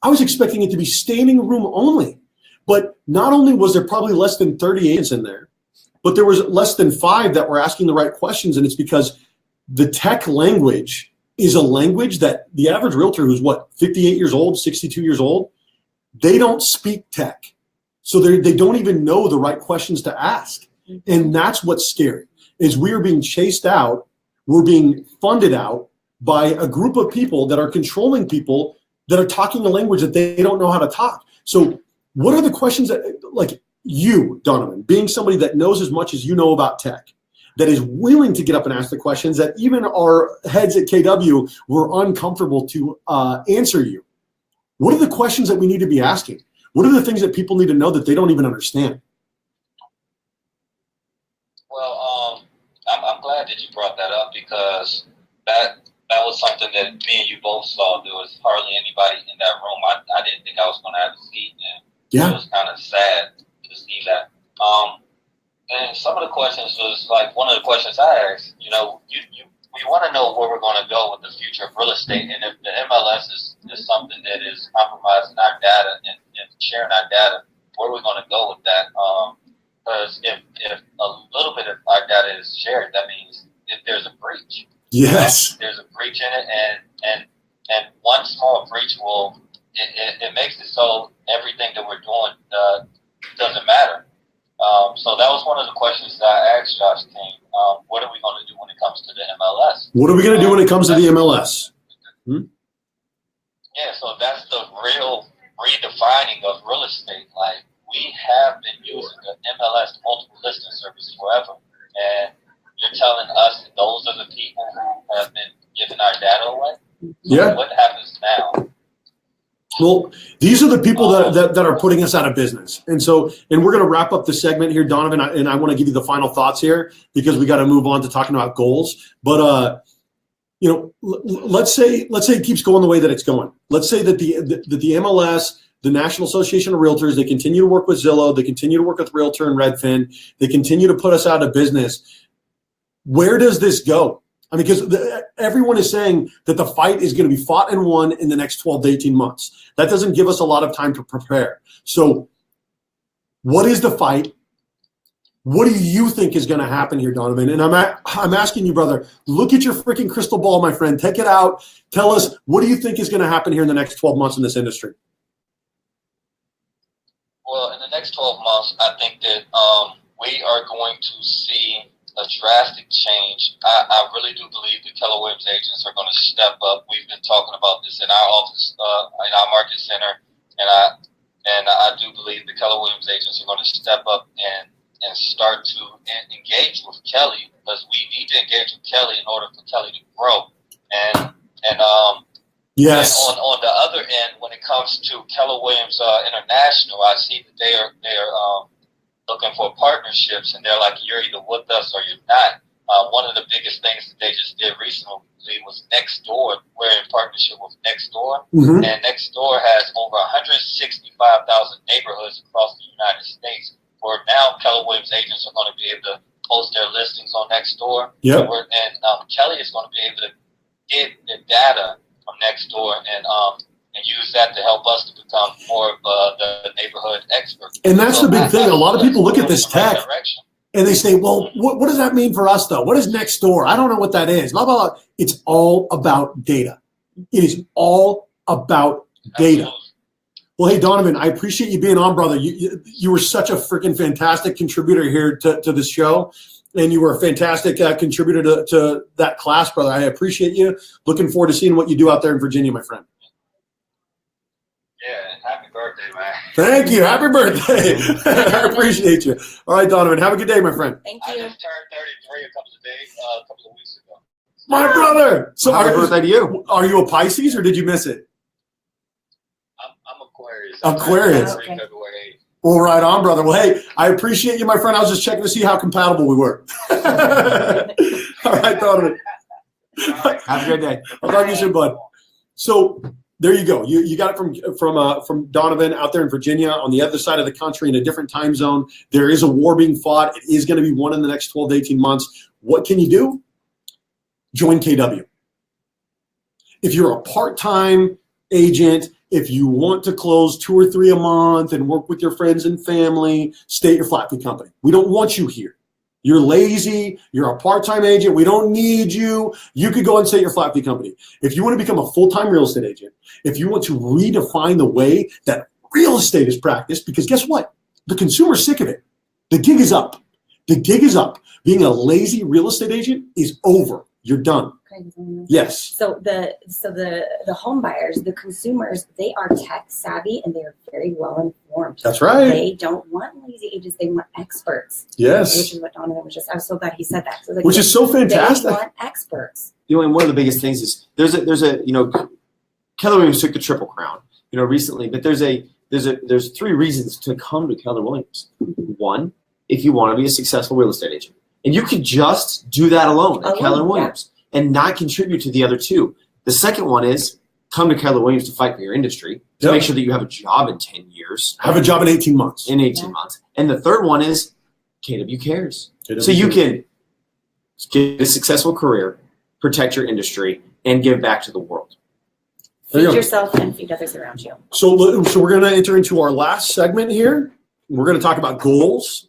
I was expecting it to be standing room only. But not only was there probably less than 30 agents in there, but there was less than 5 that were asking the right questions. And it's because the tech language is a language that the average realtor who's 58 years old, 62 years old, they don't speak tech. So they don't even know the right questions to ask. And that's what's scary, is we are being chased out. We're being funded out by a group of people that are controlling people that are talking a language that they don't know how to talk. So what are the questions that, you, Donovan, being somebody that knows as much as you know about tech, that is willing to get up and ask the questions that even our heads at KW were uncomfortable to answer you? What are the questions that we need to be asking? What are the things that people need to know that they don't even understand? Well, I'm glad that you brought that up, because that was something that me and you both saw. There was hardly anybody in that room. I didn't think I was going to have a seat, and it was kind of sad to see that. And some of the questions was one of the questions I asked, we want to know where we're going to go with the future of real estate, and if the MLS is something that is compromising our data and sharing our data, where are we going to go with that? Because if a little bit of our data is shared, that means if there's a breach. Yes. There's a breach in it, and one small breach it makes it so everything that we're doing doesn't matter. So that was one of the questions that I asked Josh King. What are we going to do when it comes to the MLS? What are we going to do when it comes to the MLS? Yeah, so that's the real redefining of real estate. We have been using the MLS multiple listing service forever, and you're telling us that those are the people who have been giving our data away? So what happens now? Well, these are the people that are putting us out of business. And we're going to wrap up the segment here, Donovan, and I want to give you the final thoughts here because we got to move on to talking about goals. But, let's say it keeps going the way that it's going. Let's say that the MLS, the National Association of Realtors, they continue to work with Zillow, they continue to work with Realtor and Redfin, they continue to put us out of business. Where does this go? Because everyone is saying that the fight is going to be fought and won in the next 12 to 18 months. That doesn't give us a lot of time to prepare. So what is the fight? What do you think is going to happen here, Donovan? And I'm asking you, brother, look at your freaking crystal ball, my friend. Take it out. Tell us, what do you think is going to happen here in the next 12 months in this industry? Well, in the next 12 months, I think that we are going to see a drastic change. I really do believe the Keller Williams agents are going to step up. We've been talking about this in our office, in our market center, and I do believe the Keller Williams agents are going to step up and start to engage with Kelly, because we need to engage with Kelly in order for Kelly to grow. Yes. And on the other end, when it comes to Keller Williams International, I see that they are looking for partnerships, and they're like, you're either with us or you're not. One of the biggest things that they just did recently was Nextdoor. We're in partnership with Nextdoor, Mm-hmm. and Nextdoor has over 165,000 neighborhoods across the United States. Where now Keller Williams agents are going to be able to post their listings on Nextdoor. Yep. And Kelly is going to be able to get the data from Nextdoor and use that to help us to become more of the neighborhood expert. And that's the big thing. A lot of people look at this in the right tech direction. and they say, well, what does that mean for us, though? What is Nextdoor? I don't know what that is. Blah, blah, blah. It's all about data. It is all about data. Absolutely. Well, hey, Donovan, I appreciate you being on, brother. You were such a freaking fantastic contributor here to this show, and you were a fantastic contributor to that class, brother. I appreciate you. Looking forward to seeing what you do out there in Virginia, my friend. Yeah, happy birthday, man. Thank you. Happy birthday. I appreciate you. All right, Donovan, have a good day, my friend. Thank I you. just turned 33 a couple of weeks ago. My brother. So Happy birthday to you. Are you a Pisces or did you miss it? I'm Aquarius. Aquarius. Okay. February 8th. Well, right on, brother. Well, hey, I appreciate you, my friend. I was just checking to see how compatible we were. All right, Donovan. Have a good day. I'll talk to you soon, bud. So there you go. You got it from Donovan out there in Virginia on the other side of the country in a different time zone. There is a war being fought. It is going to be won in the next 12 to 18 months. What can you do? Join KW. If you're a part-time agent, if you want to close 2 or 3 a month and work with your friends and family, stay at your flat fee company. We don't want you here. You're lazy. You're a part-time agent. We don't need you. You could go and stay at your flat fee company. If you want to become a full-time real estate agent, if you want to redefine the way that real estate is practiced, because guess what? The consumer's sick of it. The gig is up. The gig is up. Being a lazy real estate agent is over. You're done. Yes. So the home buyers, the consumers, they are tech savvy and they are very well informed. That's right. They don't want lazy agents; they want experts. Yes. Which is what Donovan was just. I was so glad he said that. So Which is so fantastic. They want experts. One of the biggest things is there's a Keller Williams took the Triple Crown recently, but there's 3 reasons to come to Keller Williams. One, if you want to be a successful real estate agent, and you could just do that alone at Keller Williams. And not contribute to the other 2. The second one is come to Keller Williams to fight for your industry, to make sure that you have a job in 10 years. Have a job in 18 months. In 18 months. And the third one is KW Cares. KW so you Cares. can get a successful career, protect your industry, and give back to the world. There you Feed go. yourself and feed others around you. So we're going to enter into our last segment here. We're going to talk about goals,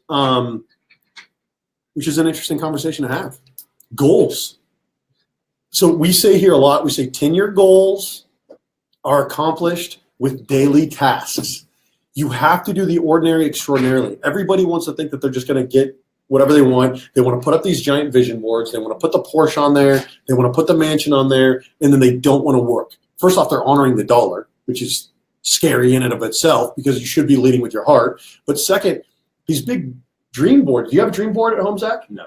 which is an interesting conversation to have. Goals. So we say here a lot, we say 10-year goals are accomplished with daily tasks. You have to do the ordinary extraordinarily. Everybody wants to think that they're just going to get whatever they want. They want to put up these giant vision boards. They want to put the Porsche on there. They want to put the mansion on there, and then they don't want to work. First off, they're honoring the dollar, which is scary in and of itself because you should be leading with your heart. But second, these big dream boards. Do you have a dream board at home, Zach? No.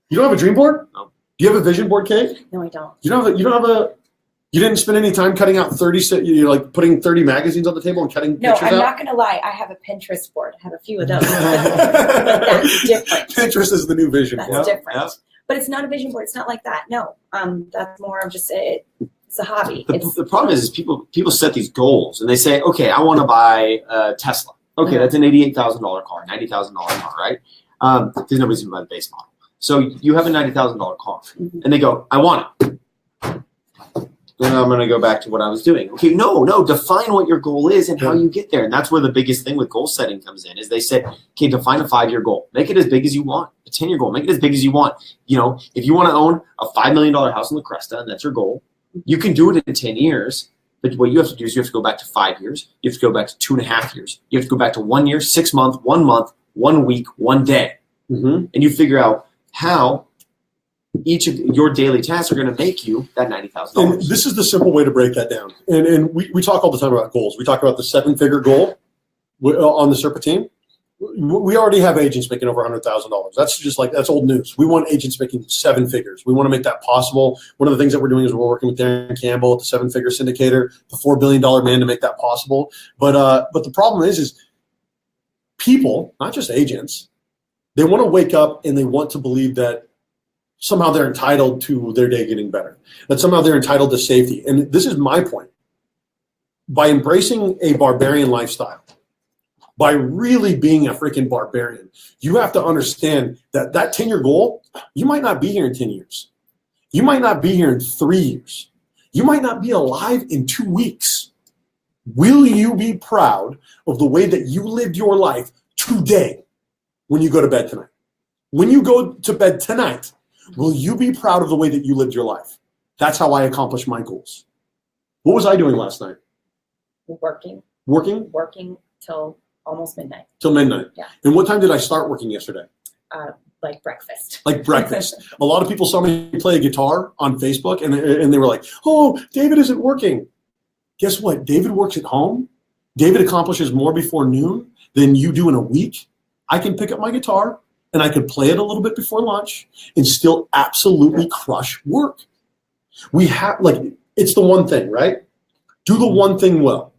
You don't have a dream board? No. Do you have a vision board, Kate? No, I don't. You didn't spend any time cutting out 30, you're like putting 30 magazines on the table and cutting No, pictures I'm out? not going to lie. I have a Pinterest board. I have a few of those. But that's different. Pinterest is the new vision That's board. different. Yep. But it's not a vision board. It's not like that. No, that's more of just it's a hobby. The problem is people set these goals and they say, okay, I want to buy a Tesla. Okay, that's an $88,000 car, $90,000 car, right? Because nobody's going to buy the base model. So you have a $90,000 car, and they go, I want it. Then I'm going to go back to what I was doing. Okay, no, define what your goal is and how you get there. And that's where the biggest thing with goal setting comes in, is they said, okay, define a 5-year goal. Make it as big as you want. A 10-year goal, make it as big as you want. If you want to own a $5 million house in La Cresta, and that's your goal, you can do it in 10 years. But what you have to do is you have to go back to 5 years. You have to go back to 2.5 years. You have to go back to 1 year, 6 months, 1 month, 1 week, 1 day. Mm-hmm. And you figure out how each of your daily tasks are going to make you that $90,000. And this is the simple way to break that down. And we talk all the time about goals. We talk about the 7-figure goal on the Serpa team. We already have agents making over $100,000. That's old news. We want agents making 7 figures. We want to make that possible. One of the things that we're doing is we're working with Darren Campbell at the 7-figure syndicator, the $4 billion man, to make that possible. But the problem is people, not just agents, they want to wake up and they want to believe that somehow they're entitled to their day getting better, that somehow they're entitled to safety. And this is my point. By embracing a barbarian lifestyle, by really being a freaking barbarian, you have to understand that that 10-year goal, you might not be here in 10 years. You might not be here in 3 years. You might not be alive in 2 weeks. Will you be proud of the way that you lived your life today when you go to bed tonight? When you go to bed tonight, will you be proud of the way that you lived your life? That's how I accomplished my goals. What was I doing last night? Working till almost midnight. Till midnight. Yeah. And what time did I start working yesterday? Like breakfast. Like breakfast. A lot of people saw me play a guitar on Facebook, and they were like, "Oh, David isn't working." Guess what? David works at home. David accomplishes more before noon than you do in a week. I can pick up my guitar and I can play it a little bit before lunch and still absolutely crush work. We have, like, it's the one thing, right? Do the one thing well.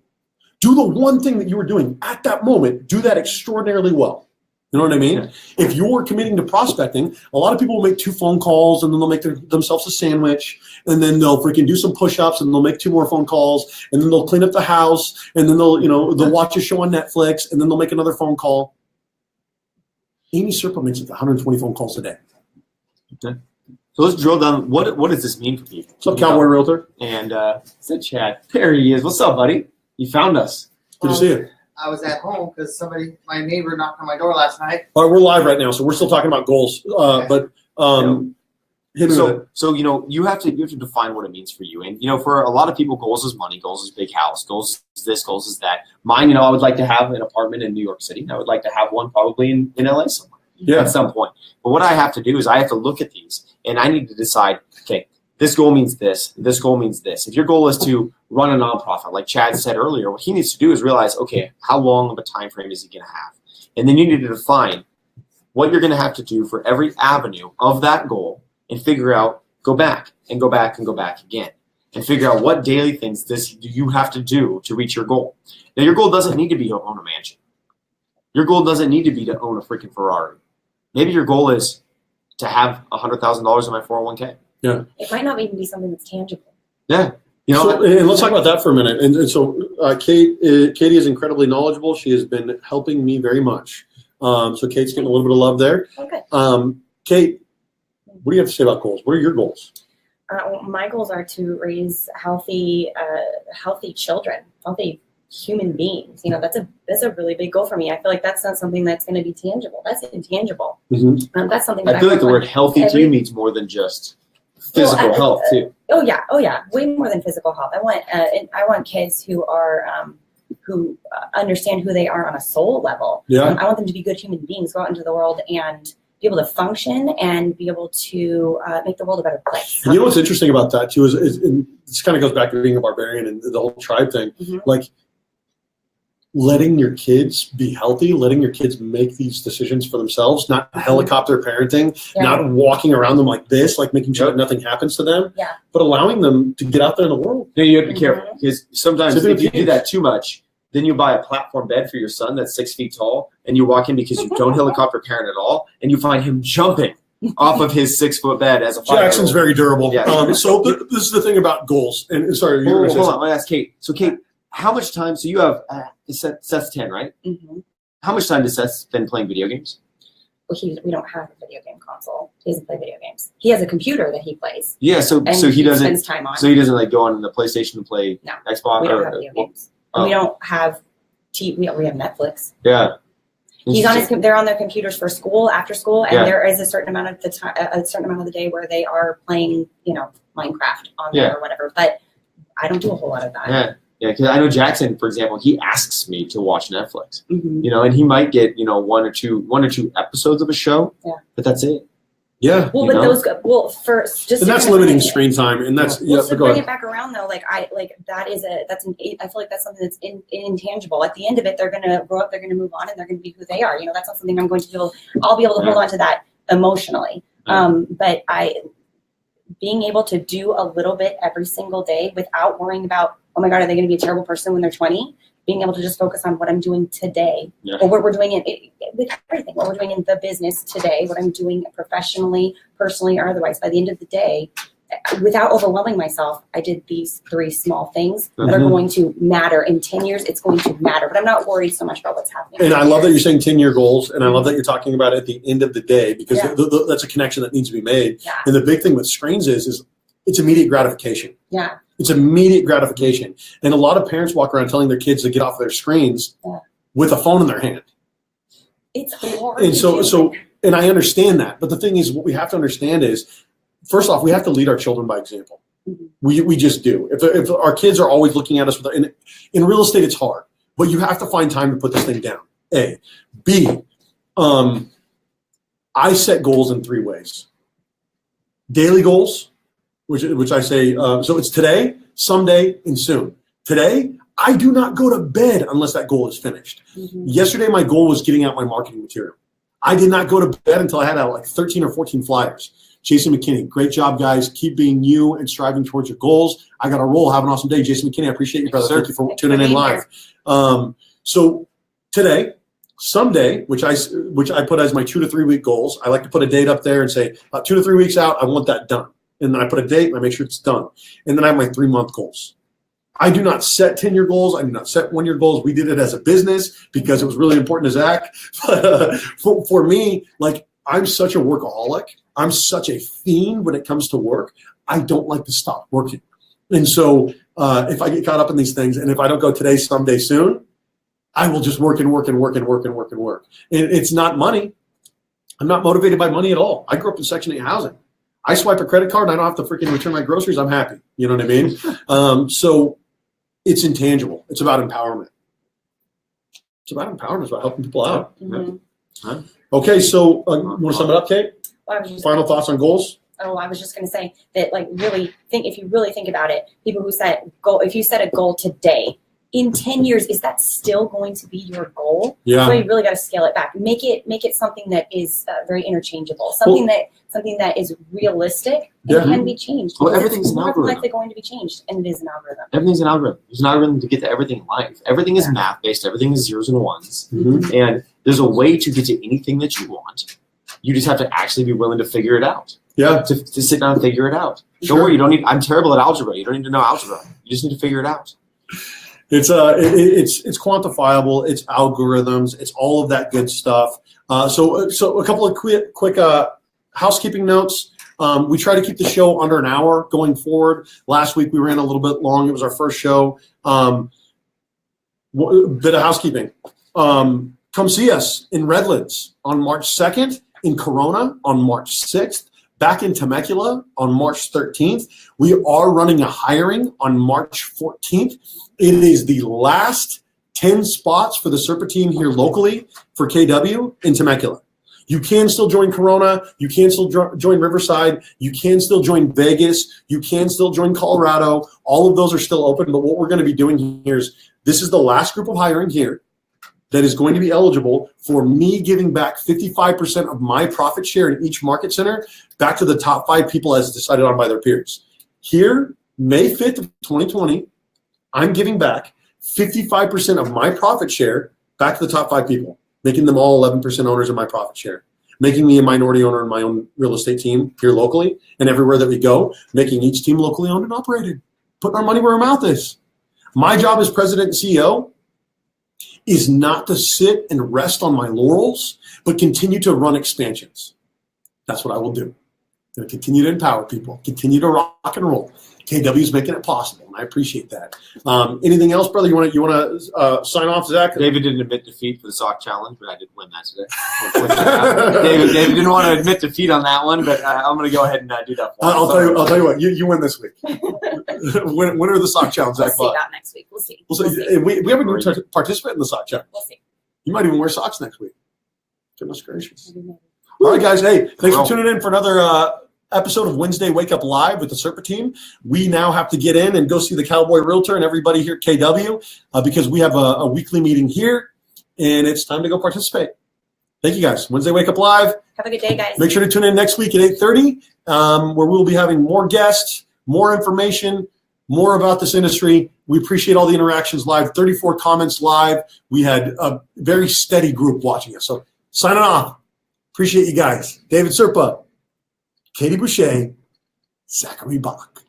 Do the one thing that you were doing at that moment. Do that extraordinarily well. You know what I mean? Yeah. If you're committing to prospecting, a lot of people will make 2 phone calls and then they'll make themselves a sandwich and then they'll freaking do some push-ups and they'll make 2 more phone calls and then they'll clean up the house and then they'll watch a show on Netflix and then they'll make another phone call. Amy Serpa makes 120 phone calls a day. Okay. So let's drill down. What does this mean for people? What's up, Cowboy Realtor? And said Chad. There he is. What's up, buddy? You found us. Good to see you. I was at home because my neighbor knocked on my door last night. All right, we're live right now, so we're still talking about goals. But hit me with it. So you have to define what it means for you. And for a lot of people, goals is money, goals is big house, goals is this, goals is that. Mine, I would like to have an apartment in New York City. I would like to have one probably in LA somewhere at some point. But what I have to do is I have to look at these and I need to decide, okay, this goal means this, this goal means this. If your goal is to run a nonprofit, like Chad said earlier, what he needs to do is realize, okay, how long of a time frame is he going to have? And then you need to define what you're going to have to do for every avenue of that goal and figure out, go back and go back and go back again and figure out what daily things do you have to do to reach your goal. Now, your goal doesn't need to be to own a mansion. Your goal doesn't need to be to own a freaking Ferrari. Maybe your goal is to have $100,000 in my 401k. Yeah. It might not even be something that's tangible. Yeah. And let's talk about that for a minute. And so Katie is incredibly knowledgeable. She has been helping me very much. So Kate's getting a little bit of love there. Okay. Kate, what do you have to say about goals? What are your goals? My goals are to raise healthy children, healthy human beings. That's a really big goal for me. I feel like that's not something that's going to be tangible. That's intangible. Mm-hmm. That's something that I feel like the word healthy to you means more than just physical health too. Oh yeah, way more than physical health. I want kids who are who understand who they are on a soul level. Yeah. I want them to be good human beings, go out into the world and be able to function and be able to make the world a better place. And you know what's interesting about that too is this kind of goes back to being a barbarian and the whole tribe thing. Mm-hmm. Like letting your kids be healthy, letting your kids make these decisions for themselves, not helicopter parenting, not walking around them like this, like making sure that nothing happens to them, but allowing them to get out there in the world. Yeah, you have to be careful because sometimes if you do that too much, then you buy a platform bed for your son that's 6 feet tall, and you walk in because you don't helicopter parent at all, and you find him jumping off of his 6-foot bed as a 5-year-old. Jackson's very durable. Yeah. So this is the thing about goals. And sorry, hold on. I'm going to ask Kate. So Kate, how much time? So you have Seth's 10, right? Mm-hmm. How much time does Seth spend playing video games? Well, we don't have a video game console. He doesn't play video games. He has a computer that he plays. Yeah, so he doesn't spends time on. So he doesn't like go on the PlayStation and play Xbox. We don't have video games. We don't have TV. We have Netflix. Yeah. He's on they're on their computers for school, after school, and there is a certain amount of the day where they are playing, Minecraft on there or whatever. But I don't do a whole lot of that. Yeah, because I know Jackson, for example, he asks me to watch Netflix. Mm-hmm. And he might get one or two episodes of a show. Yeah, but that's it. Yeah. Well, but first, just and that's limiting screen time, and that's to bring it back around though. I feel like that's something that's intangible. At the end of it, they're gonna grow up, they're gonna move on, and they're gonna be who they are. That's not something I'm going to I'll be able to hold on to that emotionally. But being able to do a little bit every single day without worrying about, oh my God, are they going to be a terrible person when they're 20? Being able to just focus on what I'm doing today or what we're doing with everything, what we're doing in the business today, what I'm doing professionally, personally, or otherwise, by the end of the day, without overwhelming myself, I did these 3 small things that are going to matter. In 10 years, it's going to matter. But I'm not worried so much about what's happening. And I love that you're saying 10-year goals, and I love that you're talking about it at the end of the day, because that's a connection that needs to be made. Yeah. And the big thing with screens is it's immediate gratification. Yeah. It's immediate gratification. And a lot of parents walk around telling their kids to get off their screens with a phone in their hand. It's hard. And and I understand that. But the thing is, what we have to understand is, first off, we have to lead our children by example. We just do. If our kids are always looking at us, in real estate, it's hard. But you have to find time to put this thing down, A. B, I set goals in 3 ways. Daily goals, which I say, so it's today, someday, and soon. Today, I do not go to bed unless that goal is finished. Yesterday, my goal was getting out my marketing material. I did not go to bed until I had out like 13 or 14 flyers. Jason McKinney, great job, guys. Keep being you and striving towards your goals. I got a roll. Have an awesome day. Jason McKinney, I appreciate you, brother. Thank you for tuning in live. So today, someday, which I put as my 2 to 3 week goals, I like to put a date up there and say, about 2 to 3 weeks out, I want that done. And then I put a date and I make sure it's done. And then I have my 3-month goals. I do not set 10-year goals. I do not set 1-year goals. We did it as a business because it was really important to Zach. But for me, like, I'm such a workaholic. I'm such a fiend when it comes to work. I don't like to stop working. And so if I get caught up in these things, and if I don't go today, someday, soon, I will just work and work and work and work and work and work. And it's not money. I'm not motivated by money at all. I grew up in Section 8 housing. I swipe a credit card and I don't have to freaking return my groceries. I'm happy. You know what I mean? So it's intangible. It's about empowerment. It's about empowerment. It's about helping people out. Okay, so you want to sum it up, Kate? Well, Final thoughts on goals? Oh, I was just going to say that, like, if you really think about it, people who if you set a goal today, in 10 years, is that still going to be your goal? Yeah. So you really got to scale it back. Make it something that is very interchangeable. Something that is realistic and can be changed. Well, everything's an algorithm. Likely going to be changed, and it is an algorithm. Everything's an algorithm. There's an algorithm to get to everything in life. Everything is math based. Everything is zeros and ones. And there's a way to get to anything that you want. You just have to actually be willing to figure it out. Yeah. To sit down and figure it out. Don't worry. You don't need. I'm terrible at algebra. You don't need to know algebra. You just need to figure it out. It's quantifiable. It's algorithms. It's all of that good stuff. So a couple of quick housekeeping notes. We try to keep the show under an hour going forward. Last week we ran a little bit long. It was our first show. Bit of housekeeping. Come see us in Redlands on March 2nd, in Corona on March 6th, back in Temecula on March 13th. We are running a hiring on March 14th. It is the last 10 spots for the Serpa team here locally for KW in Temecula. You can still join Corona. You can still join Riverside. You can still join Vegas. You can still join Colorado. All of those are still open. But what we're going to be doing here is this is the last group of hiring here that is going to be eligible for me giving back 55% of my profit share in each market center back to the top 5 people as decided on by their peers. Here, May 5th of 2020, I'm giving back 55% of my profit share back to the top 5 people, making them all 11% owners of my profit share, making me a minority owner in my own real estate team here locally and everywhere that we go, making each team locally owned and operated, putting our money where our mouth is. My job as president and CEO is not to sit and rest on my laurels, but continue to run expansions. That's what I will do. I'm going to continue to empower people, continue to rock and roll. KW is making it possible, and I appreciate that. Anything else, brother? You want to sign off, Zach? David didn't admit defeat for the sock challenge, but I did win that today. David didn't want to admit defeat on that one, but I'm going to go ahead and do that. I'll tell you what. You win this week. Winner of the sock challenge, Zach. We'll see about next week. We'll see. We have a new participant in the sock challenge. We'll see. You might even wear socks next week. Goodness gracious. All right, guys. Hey, thanks for tuning in for another episode of Wednesday Wake Up Live with the Serpa team. We now have to get in and go see the Cowboy Realtor and everybody here at KW because we have a weekly meeting here, and it's time to go participate. Thank you, guys. Wednesday Wake Up Live. Have a good day, guys. Make sure to tune in next week at 8:30, where we'll be having more guests, more information, more about this industry. We appreciate all the interactions live, 34 comments live. We had a very steady group watching us. So Signing off. Appreciate you guys. David Serpa, Katie Boucher, Zachary Bach.